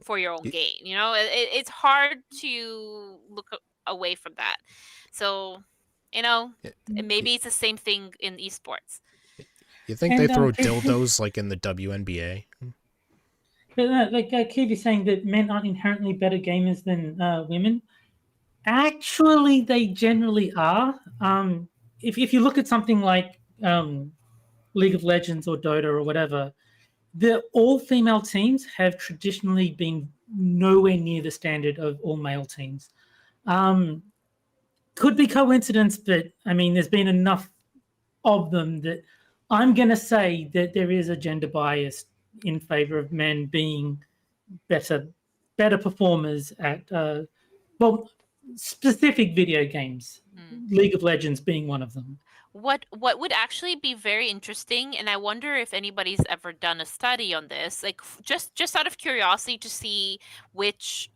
E: for your own gain. You know, it's hard to look away from that. So, you know, maybe it's the same thing in esports.
A: You think
D: And,
A: they throw
D: um,
A: dildos like in the WNBA?
D: But like Keith is saying that men aren't inherently better gamers than women. Actually, they generally are. If you look at something like League of Legends or Dota or whatever, the all-female teams have traditionally been nowhere near the standard of all-male teams. could be coincidence, but I mean, there's been enough of them that I'm going to say that there is a gender bias in favor of men being better performers at specific video games. League of Legends being one of them.
E: What would actually be very interesting, and I wonder if anybody's ever done a study on this, like just out of curiosity to see which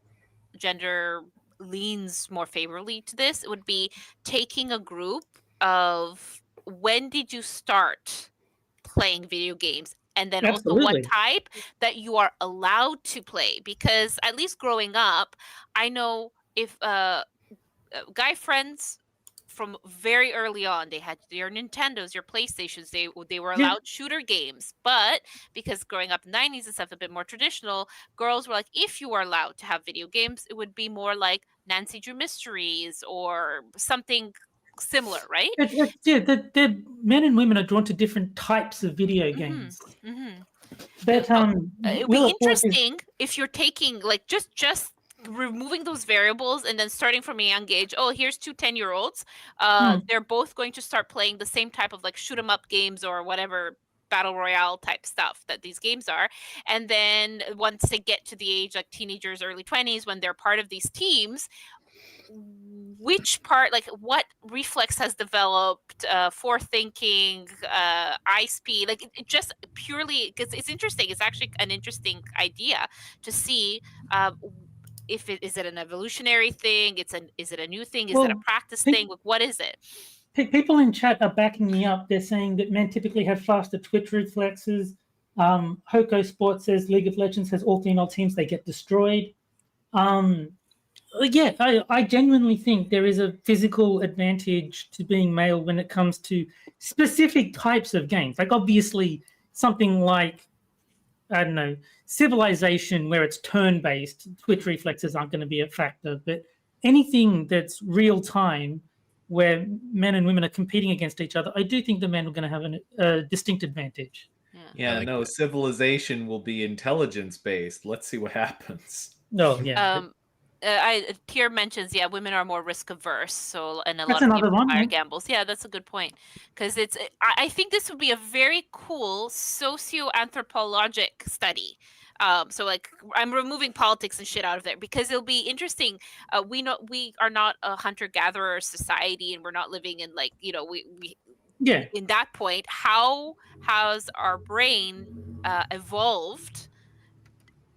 E: gender leans more favorably to this, it would be taking a group of when did you start playing video games, and then also what
D: Absolutely.
E: type that you are allowed to play, because at least growing up, I know if guy friends from very early on, they had your Nintendos, your PlayStations, they were
D: Yeah.
E: allowed shooter games, but because growing up in the 90s and stuff, a bit more traditional, girls were like, if you were allowed to have video games, it would be more like Nancy Drew Mysteries or something similar, right?
D: The men and women are drawn to different types of video games. But
E: it would
D: Will
E: be
D: of Force is-
E: interesting if you're taking like just removing those variables and then starting from a young age. Oh, here's two 10-year-olds. They're both going to start playing the same type of like shoot 'em up games or whatever battle royale type stuff that these games are. And then once they get to the age like teenagers, early 20s, when they're part of these teams, which part, like what reflex has developed, forethinking, eye speed, like it just purely because it's interesting. It's actually an interesting idea to see if it is it an evolutionary thing. Is it a new thing? Is it a
D: Well,
E: practice
D: think-
E: thing? Like, what is it?
D: People in chat are backing me up. They're saying that men typically have faster twitch reflexes. Hoko Sports says League of Legends has all female teams, they get destroyed. Yeah, I genuinely think there is a physical advantage to being male when it comes to specific types of games. Like obviously something like, I don't know, Civilization, where it's turn-based, twitch reflexes aren't going to be a factor. But anything that's real time, where men and women are competing against each other, I do think the men are going to have a distinct advantage.
B: Yeah,
A: like
B: no,
A: that.
B: Civilization will be intelligence-based. Let's see what happens.
D: Oh, yeah.
E: Tier mentions, yeah, women are more risk averse, so and a
D: That's
E: lot of
D: another
E: people
D: one,
E: higher
D: yeah.
E: gambles. Yeah, that's a good point because I think this would be a very cool socio-anthropologic study. So like I'm removing politics and shit out of there because it'll be interesting. We know we are not a hunter-gatherer society, and we're not living in like we
D: Yeah.
E: in that point. How has our brain evolved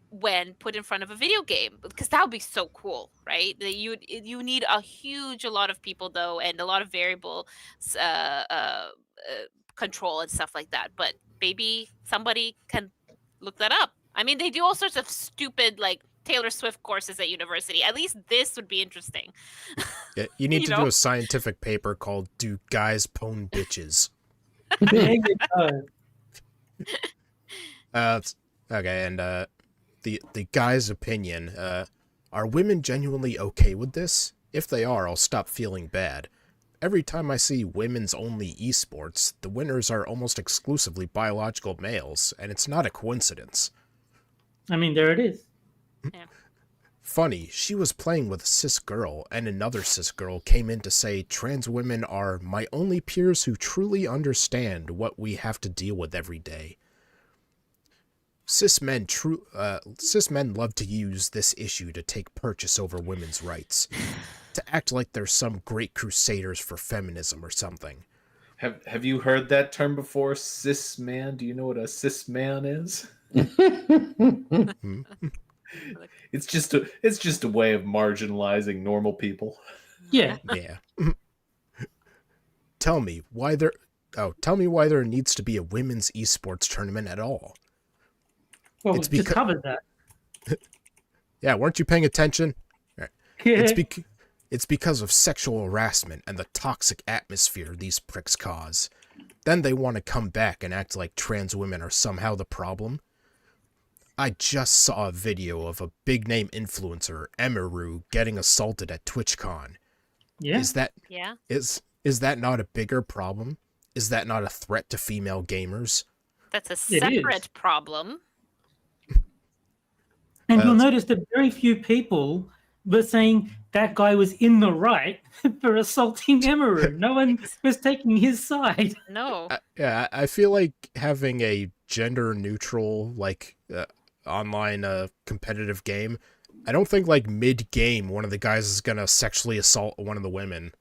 E: when put in front of a video game? Because that would be so cool, right? That you need a lot of people though, and a lot of variable control and stuff like that. But maybe somebody can look that up. I mean, they do all sorts of stupid like Taylor Swift courses at university. At least this would be interesting.
A: Yeah, you need
E: You
A: to
E: know?
A: do a scientific paper called "Do Guys Pwn Bitches?"
D: There you go.
A: Okay, and the guy's opinion. Are women genuinely okay with this? If they are, I'll stop feeling bad. Every time I see women's only esports, the winners are almost exclusively biological males, and it's not a coincidence.
D: I mean, there it is.
A: Funny, she was playing with a cis girl, and another cis girl came in to say trans women are my only peers who truly understand what we have to deal with every day. Cis men love to use this issue to take purchase over women's rights, to act like they're some great crusaders for feminism or something.
B: Have you heard that term before, cis man? Do you know what a cis man is? It's just a way of marginalizing normal people.
D: Yeah.
A: Yeah. Tell me why there needs to be a women's esports tournament at all.
D: Well,
A: It's
D: we just
A: becau-
D: covered that.
A: Yeah, weren't you paying attention?
D: Yeah.
A: It's because of sexual harassment and the toxic atmosphere these pricks cause. Then they want to come back and act like trans women are somehow the problem. I just saw a video of a big-name influencer, Emiru, getting assaulted at TwitchCon.
D: Yeah.
A: Is that
E: Yeah.
A: is that not a bigger problem? Is that not a threat to female gamers?
E: That's a
D: It is.
E: separate problem.
D: And you'll notice that very few people were saying that guy was in the right for assaulting Emeru. No one was taking his side.
E: No.
A: I feel like having a gender neutral online competitive game. I don't think like mid game one of the guys is gonna sexually assault one of the women.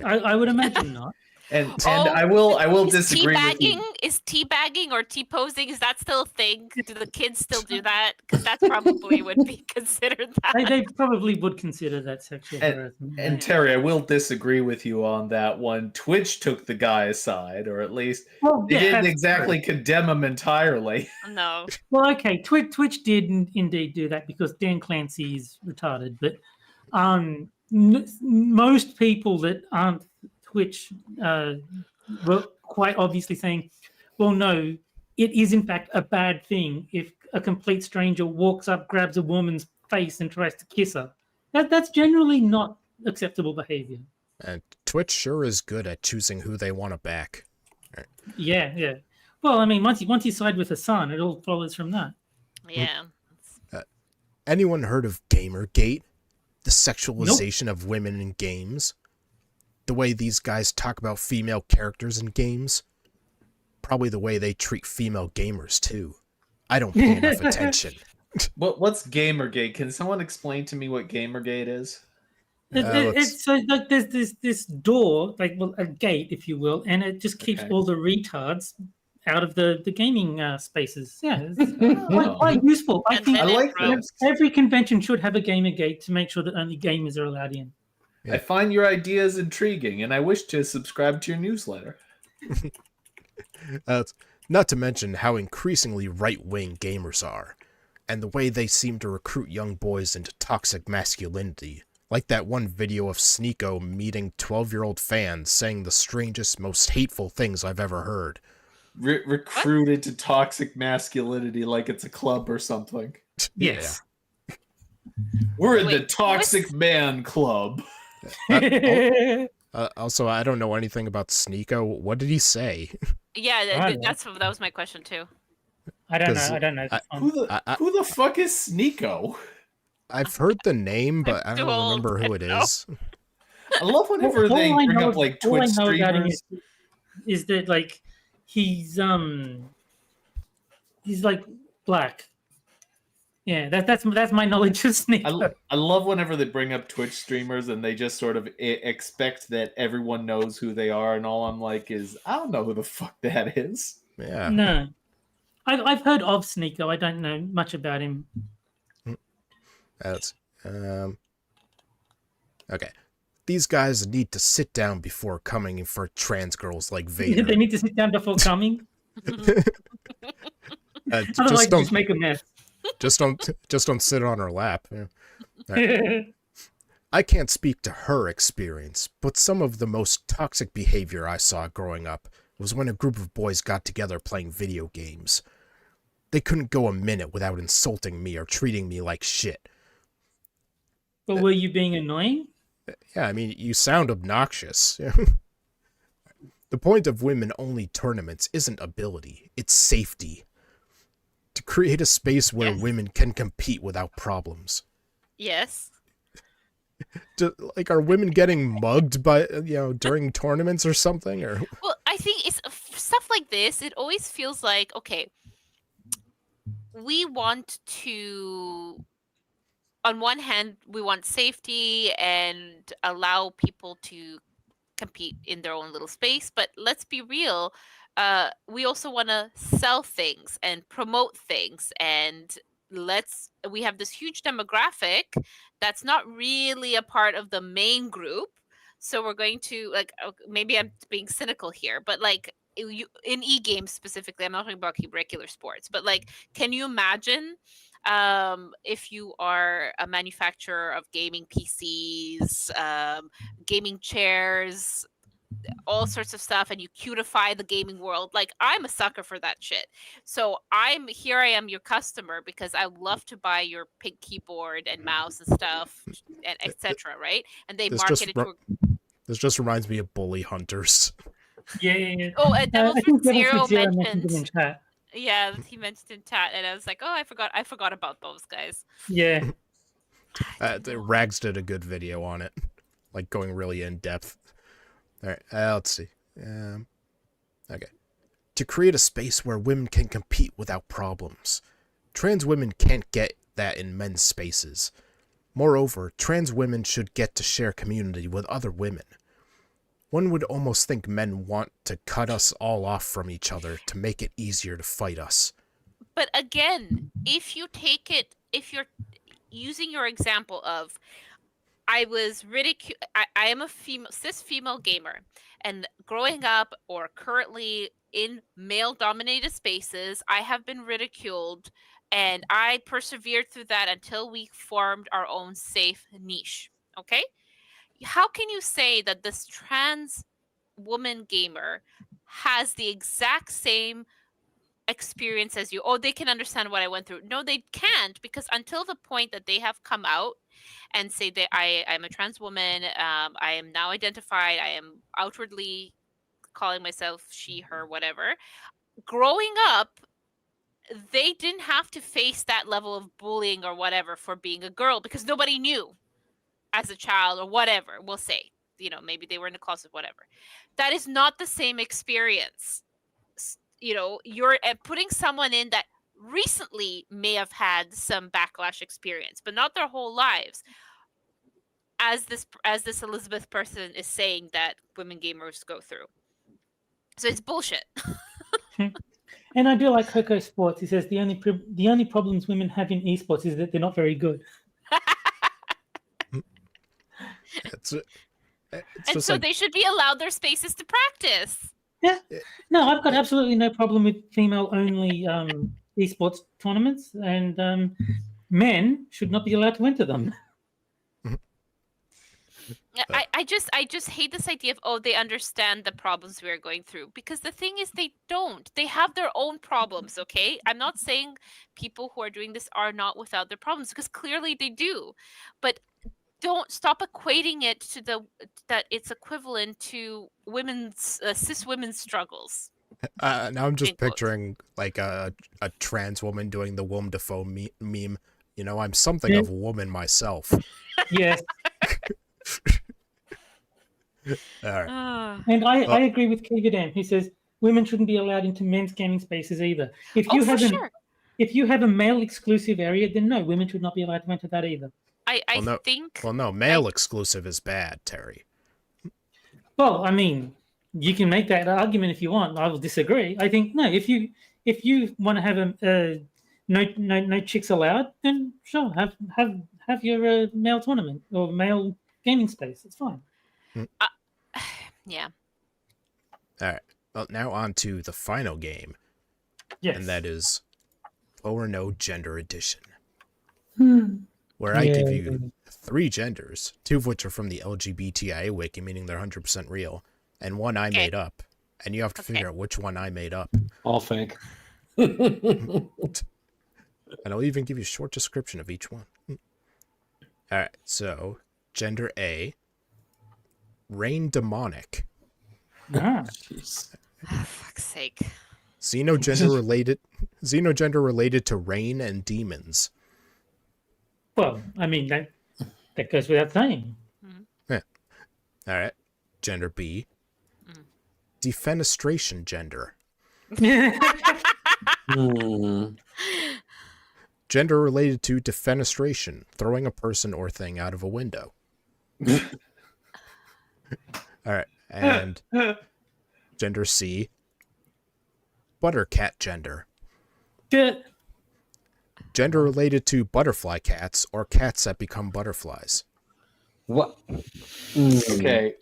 D: I would imagine not.
B: And
E: Oh,
B: I will
E: Is
B: disagree with you.
E: teabagging or T-posing, is that still a thing? Do the kids still do that? Because that probably would be considered that.
D: They probably would consider that sexual harassment.
B: And Terry, I will disagree with you on that one. Twitch took the guy's side, or at least
D: Well,
B: they
D: yeah,
B: didn't
D: that's
B: exactly condemn him entirely.
E: No.
D: Well, okay, Twitch did indeed do that because Dan Clancy's retarded, but most people that aren't Twitch were quite obviously saying, well, no, it is in fact a bad thing if a complete stranger walks up, grabs a woman's face and tries to kiss her. That's generally not acceptable behavior.
A: And Twitch sure is good at choosing who they want to back.
D: Yeah. Well, I mean, once you side with the sun, it all follows from that.
E: Yeah.
A: Anyone heard of Gamergate? The sexualization of women in games? The way these guys talk about female characters in games? Probably the way they treat female gamers, too. I don't pay enough attention.
B: What's Gamergate? Can someone explain to me what Gamergate is?
D: It's so like there's this door, like a gate, if you will, and it just keeps all the retards out of the gaming spaces. Yeah, it's quite useful. I think every convention should have a gamer gate to make sure that only gamers are allowed in.
B: I find your ideas intriguing, and I wish to subscribe to your newsletter.
A: Not to mention how increasingly right-wing gamers are, and the way they seem to recruit young boys into toxic masculinity. Like that one video of Sneeko meeting 12-year-old fans saying the strangest, most hateful things I've ever heard.
B: Recruited to toxic masculinity like it's a club or something.
D: Yes.
B: We're in the Toxic Man Club.
A: Also, I don't know anything about Sneeko. What did he say?
E: Yeah, that was my question too.
D: I don't know.
B: Who the fuck is Sneeko?
A: I've heard the name, but I don't remember who it is.
B: I love whenever they bring up like Twitch streamers.
D: Is that like he's like black. Yeah, that's my knowledge of Sneeko.
B: I love whenever they bring up Twitch streamers and they just sort of expect that everyone knows who they are, and all I'm like is, I don't know who the fuck that is.
A: Yeah.
D: No. I've heard of Sneeko. I don't know much about him.
A: That's okay. These guys need to sit down before coming in for trans girls like Vader.
D: They need to sit down before coming. Otherwise, just make a mess.
A: Just don't sit on her lap. Yeah. Right. I can't speak to her experience, but some of the most toxic behavior I saw growing up was when a group of boys got together playing video games. They couldn't go a minute without insulting me or treating me like shit.
D: But were you being annoying?
A: Yeah, I mean, you sound obnoxious. The point of women-only tournaments isn't ability, it's safety. To create a space where women can compete without problems.
E: Yes.
A: Like, are women getting mugged by, during tournaments or something? Or
E: well, I think it's stuff like this. It always feels like, okay, we want to, on one hand, we want safety and allow people to compete in their own little space. But let's be real. We also want to sell things and promote things, and we have this huge demographic that's not really a part of the main group. So we're going to, like, maybe I'm being cynical here, but like in e-games specifically, I'm not talking about regular sports, but like, can you imagine if you are a manufacturer of gaming PCs, gaming chairs, all sorts of stuff, and you cutify the gaming world? Like, I'm a sucker for that shit. So I am your customer because I love to buy your pink keyboard and mouse and stuff, and etc. Right? And they market it to.
A: This just reminds me of Bully Hunters.
D: Yeah.
E: Oh, and Devil's Zero mentioned.
D: In chat.
E: Yeah, he mentioned in chat, and I was like, oh, I forgot about those guys.
D: Yeah.
A: Rags did a good video on it, like going really in depth. All right, let's see. Okay. To create a space where women can compete without problems. Trans women can't get that in men's spaces. Moreover, trans women should get to share community with other women. One would almost think men want to cut us all off from each other to make it easier to fight us.
E: But again, if you're using your example of, I was ridiculed. I am a cis female gamer, and growing up or currently in male dominated spaces, I have been ridiculed, and I persevered through that until we formed our own safe niche. Okay? How can you say that this trans woman gamer has the exact same experience as you? Oh, they can understand what I went through. No, they can't, because until the point that they have come out and say that I'm a trans woman, I am now identified, I am outwardly calling myself she, her, whatever. Growing up, they didn't have to face that level of bullying or whatever for being a girl, because nobody knew as a child or whatever. We'll say, maybe they were in the closet, whatever. That is not the same experience. You're putting someone in that recently may have had some backlash experience, but not their whole lives, as this Elizabeth person is saying that women gamers go through. So it's bullshit.
D: And I do like Coco Sports. He says the only problems women have in esports is that they're not very good.
E: And so they should be allowed their spaces to practice.
D: Yeah. No, I've got absolutely no problem with female-only esports tournaments, and men should not be allowed to enter them.
E: I just hate this idea of, they understand the problems we are going through, because the thing is, they don't. They have their own problems, okay? I'm not saying people who are doing this are not without their problems, because clearly they do. But don't stop equating it to that it's equivalent to cis women's struggles.
A: Now I'm just picturing like a trans woman doing the Willem Dafoe meme. I'm something of a woman myself.
D: Yes.
A: All right.
D: And I agree with Kigadam. He says women shouldn't be allowed into men's gaming spaces either. If you have a male exclusive area, then no, women should not be allowed to enter that either.
E: I think.
A: Well, no, male exclusive is bad, Terry.
D: Well, I mean, you can make that argument if you want. I will disagree. I think no. If you want to have no chicks allowed, then sure, have your male tournament or male gaming space. It's fine.
E: Yeah.
A: All right. Well, now on to the final game.
D: Yes.
A: And that is Lower No Gender Edition. Where I
D: Yeah.
A: give you 3 genders, 2 of which are from the LGBTIA wiki, meaning they're 100% real, and 1 I made up. And you have to figure out which one I made up.
C: All fake.
A: And I'll even give you a short description of each one. Alright, so, gender A, Rain Demonic.
C: Jeez.
E: Oh, fuck's sake.
A: Xenogender related to rain and demons.
D: Well, I mean that goes without saying.
A: Yeah. All right. Gender B. Defenestration gender. Gender related to defenestration, throwing a person or thing out of a window. All right. And gender C. Buttercat gender.
D: Good.
A: Gender related to butterfly cats or cats that become butterflies.
C: What?
B: Okay.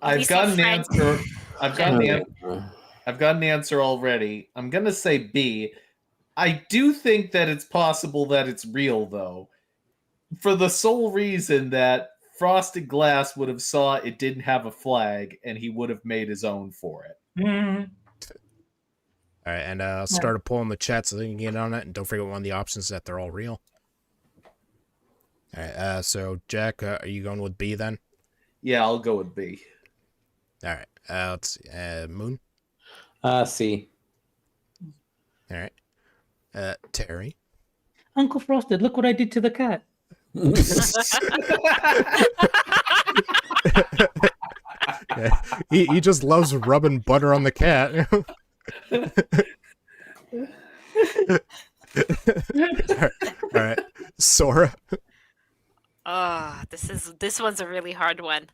B: I've got an answer. I've got an answer already. I'm gonna say B. I do think that it's possible that it's real, though, for the sole reason that Frosted Glass would have saw it didn't have a flag, and he would have made his own for it.
A: All right, and I'll start a poll in the chat so they can get on it, and don't forget one of the options that they're all real. All right, so Jack, are you going with B then?
B: Yeah, I'll go with B.
A: All right, let's see, Moon.
C: C.
A: All right, Terry.
D: Uncle Frosted, look what I did to the cat.
A: Yeah, he just loves rubbing butter on the cat. All right, Sora.
E: Oh, this one's a really hard one.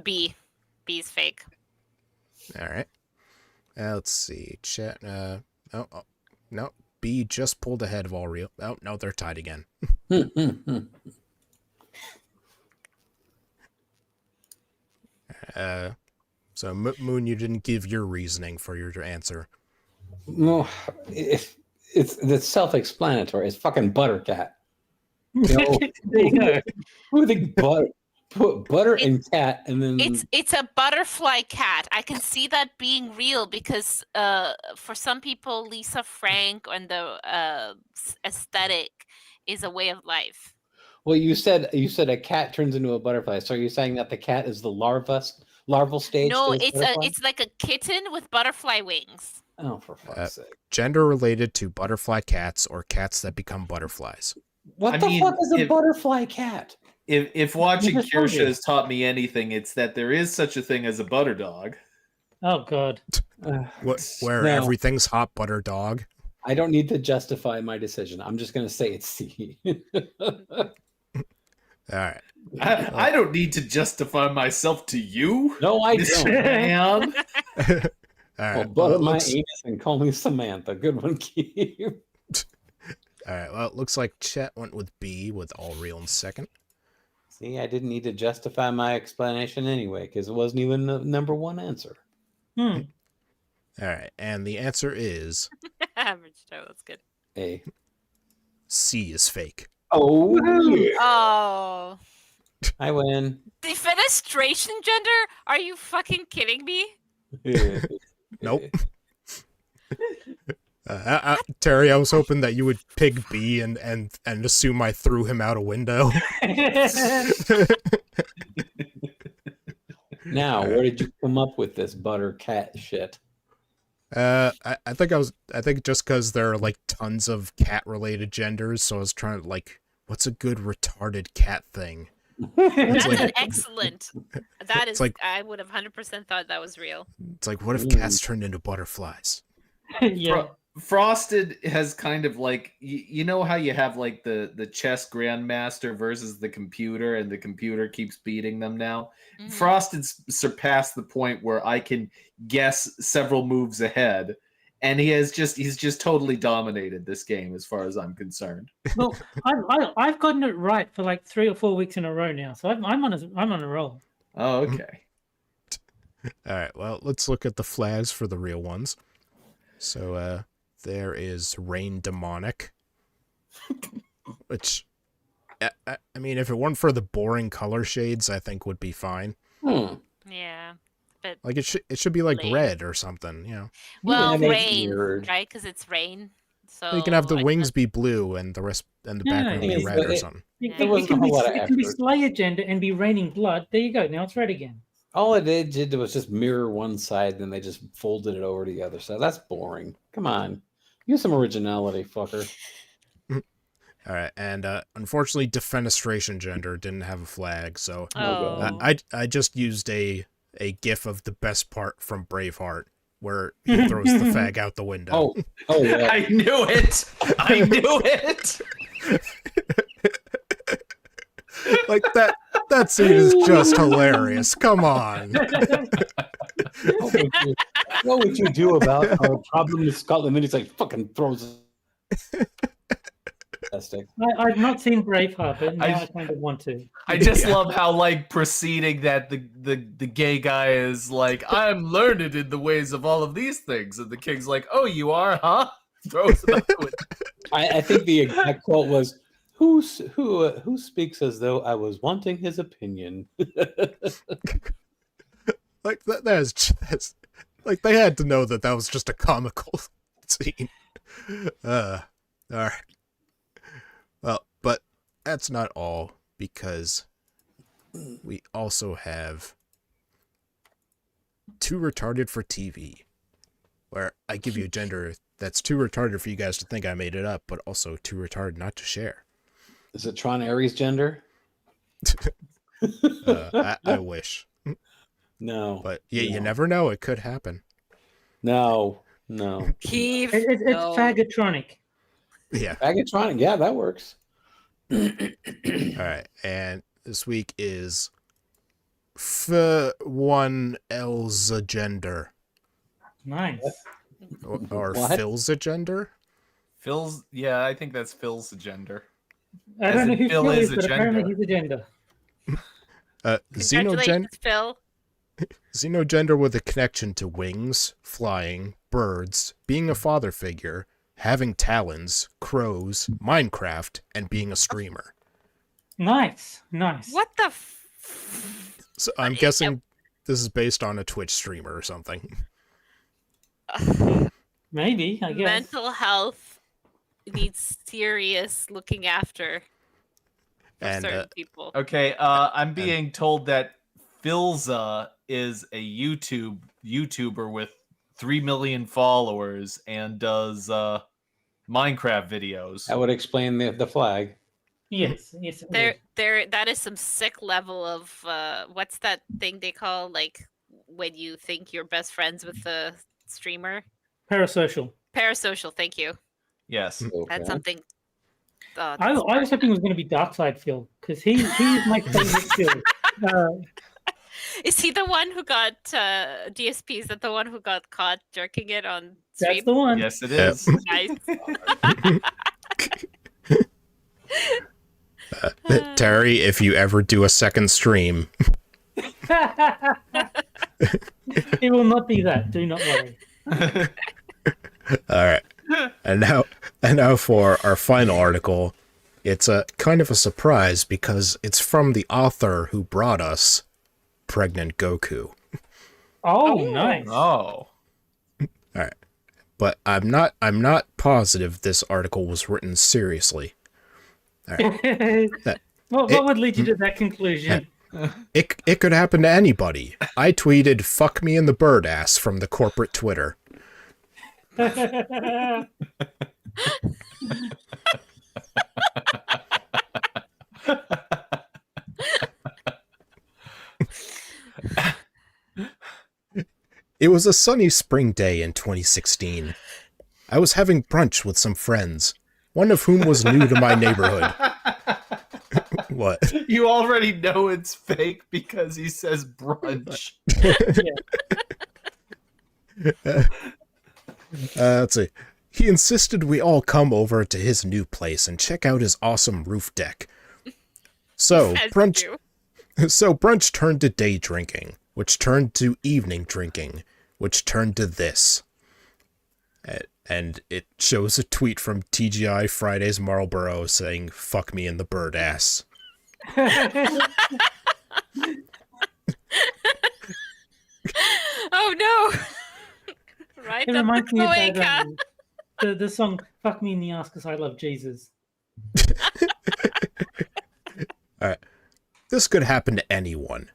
E: B. B's fake.
A: All right. Let's see. Chat. No. B just pulled ahead of all real. Oh no, they're tied again. So Moon, you didn't give your reasoning for your answer.
C: No, it's self-explanatory. It's fucking Buttercat. You know,
D: There you go.
C: who think put butter and cat, and then
E: It's a butterfly cat. I can see that being real because for some people, Lisa Frank and the aesthetic is a way of life.
C: well, you said a cat turns into a butterfly. So you're saying that the cat is the larval stage?
E: No,
C: to this
E: it's
C: butterfly?
E: it's like a kitten with butterfly wings.
C: Oh, for fuck's sake!
A: Gender related to butterfly cats or cats that become butterflies.
C: What
B: I
C: the
B: mean,
C: fuck is a
B: if-
C: butterfly cat?
B: If watching
C: just told
B: Kirsha
C: you.
B: has taught me anything, it's that there is such a thing as a butter dog.
D: Oh god.
A: Where
C: No.
A: everything's hot butter dog.
C: I don't need to justify my decision. I'm just going to say it's C.
A: All right.
B: I don't need to justify myself to you,
C: No, I
B: Mr.
C: don't.
B: Man.
A: All
C: Well,
A: right.
C: butter my
A: looks-
C: anus and call me Samantha. Good one, Keith.
A: all right. Well, it looks like Chet went with B with all real in second.
C: See, I didn't need to justify my explanation anyway, because it wasn't even the number one answer.
D: Hmm.
A: All right. And the answer is
E: Average Joe, that's good.
C: A.
A: C is fake.
C: Oh, yeah.
E: Oh,
C: I win.
E: defenestration gender? Are you fucking kidding me?
A: Nope. Terry, I was hoping that you would pick B and assume I threw him out a window.
C: Now, where did you come up with this butter cat shit?
A: I think just because there are like tons of cat related genders, so I was trying to like, what's a good retarded cat thing?
E: That's
A: like-
E: an excellent. That
A: It's
E: is.
A: like-
E: I would have 100% thought that was real.
A: It's like, what if cats turned into butterflies?
D: Yeah.
B: Frosted has kind of like you know how you have like the chess grandmaster versus the computer, and the computer keeps beating them now.
E: Mhm.
B: Frosted's surpassed the point where I can guess several moves ahead, and he's just totally dominated this game as far as I'm concerned.
D: Well, I've gotten it right for like 3 or 4 weeks in a row now, so I'm on a roll.
B: Oh, okay.
A: All right, well, let's look at the flags for the real ones. So, there is Rain Demonic, which, I mean, if it weren't for the boring color shades, I think would be fine.
E: Yeah, but
A: Like, it should be like
E: Lame.
A: red or something, you know?
E: well,
C: Yeah, that's
E: rain,
C: weird.
E: right? Because it's rain. So
A: You can have the
E: I
A: wings
E: guess-
A: be blue and the rest and the
D: Yeah,
A: background be
C: it's-
A: red or
C: it-
A: something.
E: There
C: wasn't a whole lot of
D: it can be
C: effort.
D: Slayer gender and be raining blood. There you go. Now it's red again.
C: All it did was just mirror one side, then they just folded it over to the other side. That's boring. Come on. Use some originality, fucker.
A: All right, and unfortunately, Defenestration Gender didn't have a flag, so
E: Oh,
A: I just used a GIF of the best part from Braveheart, where he throws the fag out the window.
C: Oh yeah.
B: I knew it. I knew it.
A: Like that scene is just hilarious. Come on.
C: What would you do about our problem in Scotland? Then he's like fucking throws. Fantastic.
D: I've not seen Braveheart, but now
B: I-
D: I kind of want to.
B: I just love how like proceeding that the gay guy is like, I'm learned in the ways of all of these things, and the king's like, oh, you are, huh? Throws it out the window.
C: I think the exact quote was, "Who speaks as though I was wanting his opinion?"
A: Like that's like they had to know that was just a comical scene. All right. Well, but that's not all, because we also have Too Retarded for TV, where I give you a gender that's too retarded for you guys to think I made it up, but also too retarded not to share.
C: Is it Tron Ares gender?
A: I wish.
C: No.
A: But you
C: No.
A: never know. It could happen.
C: No.
E: Keith,
D: It's
E: no.
D: fagatronic.
A: Yeah.
C: Agatronic, yeah, that works.
A: All right. And this week is F1L's gender.
D: Nice.
A: Or
C: What?
A: Phil's gender?
B: I think that's Phil's gender.
D: I
B: As
D: don't know
B: in
D: who
B: Phil
D: Phil
B: is
D: is,
B: a
D: but apparently
B: gender.
D: he's a gender.
E: Congratulations, Phil.
A: Xenogender with a connection to wings, flying, birds, being a father figure, having talons, crows, Minecraft, and being a streamer.
D: Nice.
E: What the?
A: So I'm guessing this is based on a Twitch streamer or something.
D: Maybe, I guess.
E: Mental health needs serious looking after for
A: And
E: certain people.
B: Okay, I'm being told that Philza is a YouTuber with 3 million followers and does Minecraft videos.
C: That would explain the flag.
D: Yes.
E: That is some sick level of what's that thing they call like when you think you're best friends with the streamer?
D: Parasocial.
E: Parasocial, thank you.
B: Yes.
C: Okay.
E: That's something.
D: I was hoping it was going to be Darkside Phil because he's my favorite Phil.
E: Is he the one who got DSP? Is that the one who got caught jerking it on stream?
D: That's the one.
B: Yes, it is.
E: Nice.
A: Terry, if you ever do a second stream,
D: It will not be that. Do not worry.
A: all right. And now for our final article. It's a kind of a surprise because it's from the author who brought us Pregnant Goku.
D: Oh, nice.
B: Oh.
A: All right. But I'm not positive this article was written seriously.
D: What would lead you to that conclusion?
A: It could happen to anybody. I tweeted "fuck me in the bird ass" from the corporate Twitter. It was a sunny spring day in 2016. I was having brunch with some friends, one of whom was new to my neighborhood. What?
B: You already know it's fake because he says brunch.
A: Let's see. He insisted we all come over to his new place and check out his awesome roof deck. So
E: As you
A: brunch
E: do.
A: So brunch turned to day drinking, which turned to evening drinking, which turned to this. And it shows a tweet from TGI Fridays Marlboro saying, "fuck me in the bird ass."
E: Oh no! Right
D: It
E: up
D: reminds
E: the
D: me of
E: cloaca.
D: that, the song "Fuck Me in the Ass" because I love Jesus.
A: Alright. This could happen to anyone.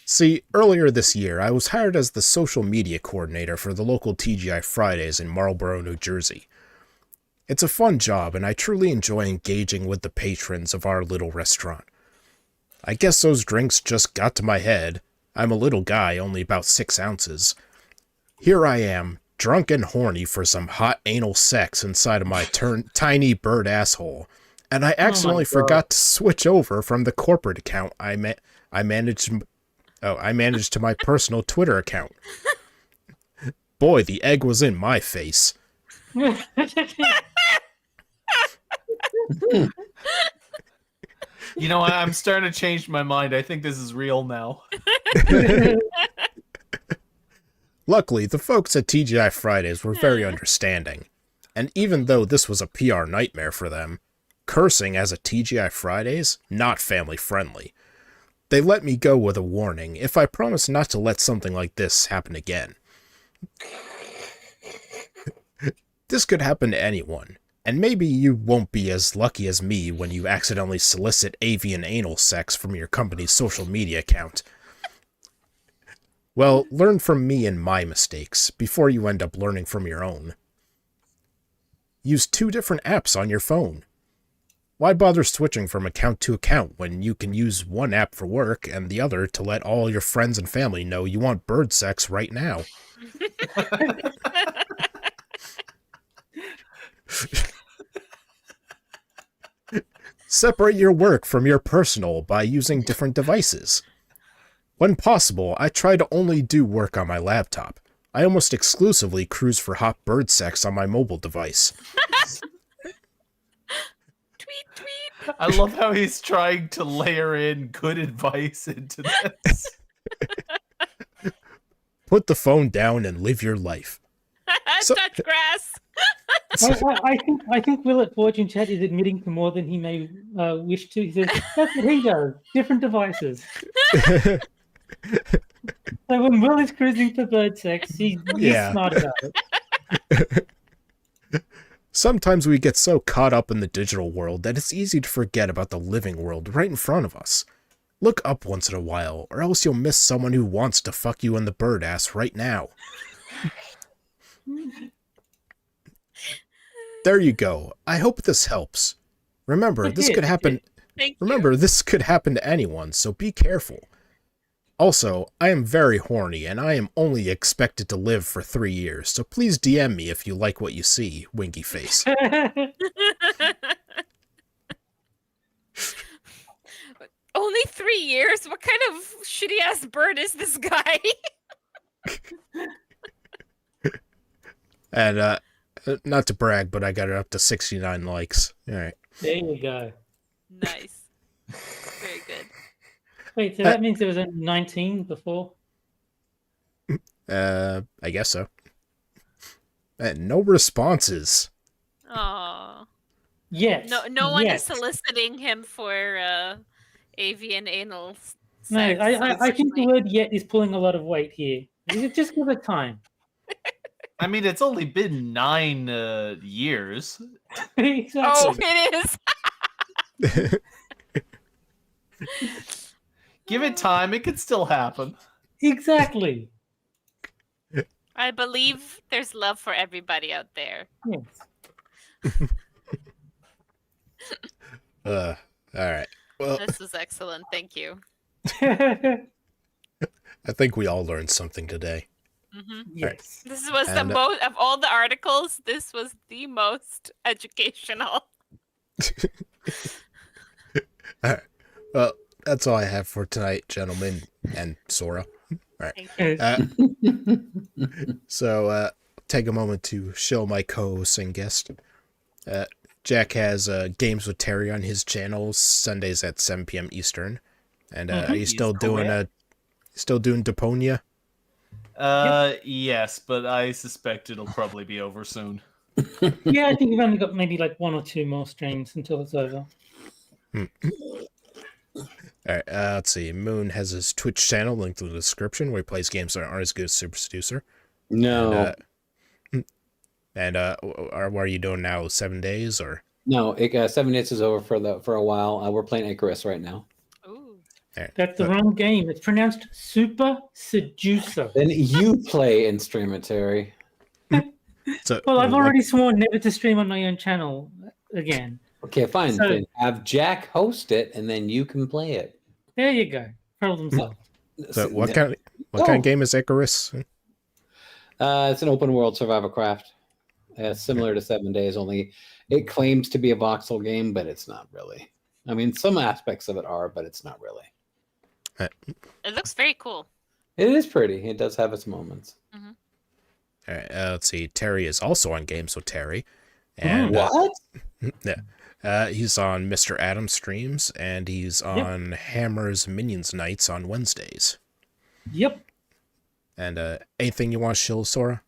A: See, earlier this year, I was hired as the social media coordinator for the local TGI Fridays in Marlboro, New Jersey. It's a fun job, and I truly enjoy engaging with the patrons of our little restaurant. I guess those drinks just got to my head. I'm a little guy, only about 6 ounces. Here I am, drunk and horny for some hot anal sex inside of my tiny bird asshole, and I accidentally forgot to switch over from the corporate account I managed to my personal Twitter account. Boy, the egg was in my face.
B: You know, I'm starting to change my mind. I think this is real now.
A: Luckily, the folks at TGI Fridays were very understanding, and even though this was a PR nightmare for them, cursing as a TGI Fridays, not family friendly. They let me go with a warning if I promise not to let something like this happen again. This could happen to anyone, and maybe you won't be as lucky as me when you accidentally solicit avian anal sex from your company's social media account. Well, learn from me and my mistakes before you end up learning from your own. use 2 different apps on your phone. Why bother switching from account to account when you can use one app for work and the other to let all your friends and family know you want bird sex right now? Separate your work from your personal by using different devices. When possible, I try to only do work on my laptop. I almost exclusively cruise for hot bird sex on my mobile device.
E: Tweet, tweet.
B: I love how he's trying to layer in good advice into this.
A: Put the phone down and live your life. So-
E: Touch grass.
D: I think Will at Fortune Chat is admitting to more than he may wish to. He says, that's what he does. Different devices. So when Will is cruising for bird sex, he's smart about it.
A: Sometimes we get so caught up in the digital world that it's easy to forget about the living world right in front of us. Look up once in a while, or else you'll miss someone who wants to fuck you in the bird ass right now. There you go. I hope this helps. Remember, this could happen.
E: Thank
A: Remember, this could happen to anyone, so be careful. Also, I am very horny, and I am only expected to live for 3 years, so please DM me if you like what you see, winky face.
E: Only 3 years? What kind of shitty ass bird is this guy?
A: And, not to brag, but I got it up to 69 likes. Alright.
D: There you go.
E: Nice. Very good.
D: Wait, so that means there was a 19 before?
A: I guess so. And no responses.
E: Oh.
D: Yes.
E: No one
D: yet.
E: is soliciting him for avian anal sex.
D: No, I think the word "yet" is pulling a lot of weight here. Just give it time.
B: I mean, it's only been 9 years.
D: Exactly.
E: Oh, it is.
B: Give it time; it could still happen.
D: Exactly.
E: I believe there's love for everybody out there.
D: Yes.
A: Alright. Well,
E: This was excellent. Thank you.
A: I think we all learned something today.
D: Yes.
E: This was the
A: And,
E: most of all the articles. This was the most educational.
A: Alright. Well, that's all I have for tonight, gentlemen, and Sora.
E: Thank you.
A: So, take a moment to show my co-host and guest. Jack has Games with Terry on his channel Sundays at 7 p.m. Eastern. And are you still doing Deponia?
B: Yes, but I suspect it'll probably be over soon.
D: Yeah, I think we've only got maybe like 1 or 2 more streams until it's over.
A: Alright, let's see. Moon has his Twitch channel linked in the description where he plays games that aren't as good as Super Seducer.
C: No.
A: And what are you doing now? 7 days or?
C: No, 7 days is over for a while. We're playing Icarus right now.
E: Ooh.
A: Right.
D: That's the wrong game. It's pronounced Super Seducer.
C: Then you play and stream it, Terry.
A: So,
D: Well, I've already sworn never to stream on my own channel again.
C: Okay, fine.
D: So-
C: Then have Jack host it, and then you can play it.
D: There you go. Problem solved.
A: So what kind of game is Icarus?
C: It's an open world survival craft. Similar to 7 Days, only it claims to be a voxel game, but it's not really. I mean, some aspects of it are, but it's not really.
E: It looks very cool.
C: It is pretty. It does have its moments.
A: All right, let's see. Terry is also on Games with Terry. And,
C: What?
A: he's on Mr. Adam streams, and he's on Hammer's Minions Nights on Wednesdays.
D: Yep.
A: And anything you want to show, Sora?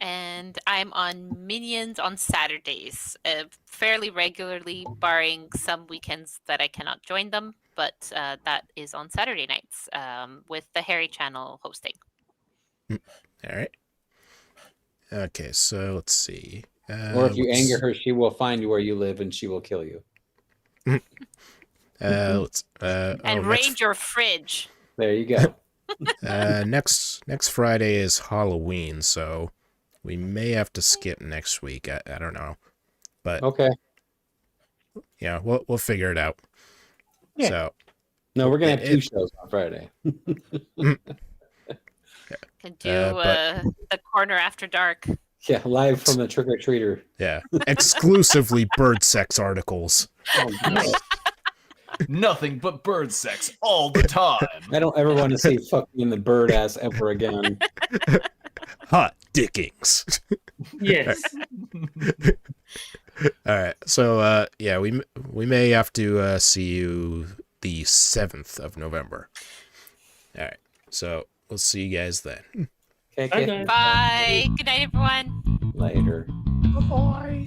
E: And I'm on Minions on Saturdays, fairly regularly, barring some weekends that I cannot join them. But that is on Saturday nights with the Harry channel hosting.
A: All right. Okay, so let's see.
C: Or if you anger her, she will find you where you live and she will kill you.
A: Let's
E: And raid your fridge.
C: There you go.
A: next Friday is Halloween, so we may have to skip next week. I don't know, but
C: Okay.
A: yeah, we'll figure it out.
C: Yeah.
A: So
C: No, we're gonna have two
A: It-
C: shows on Friday.
E: Can do
A: but-
E: the corner after dark.
C: Yeah, live from the trick or treater.
A: yeah, exclusively bird sex articles.
C: Oh, no.
B: Nothing but bird sex all the time.
C: I don't ever want to see fucking in the bird ass ever again.
A: Hot dickings.
D: Yes.
A: All right, so yeah, we may have to see you the 7th of November. All right, so we'll see you guys then.
C: Okay,
D: Okay.
E: Bye. Good night, everyone.
C: later.
B: Bye.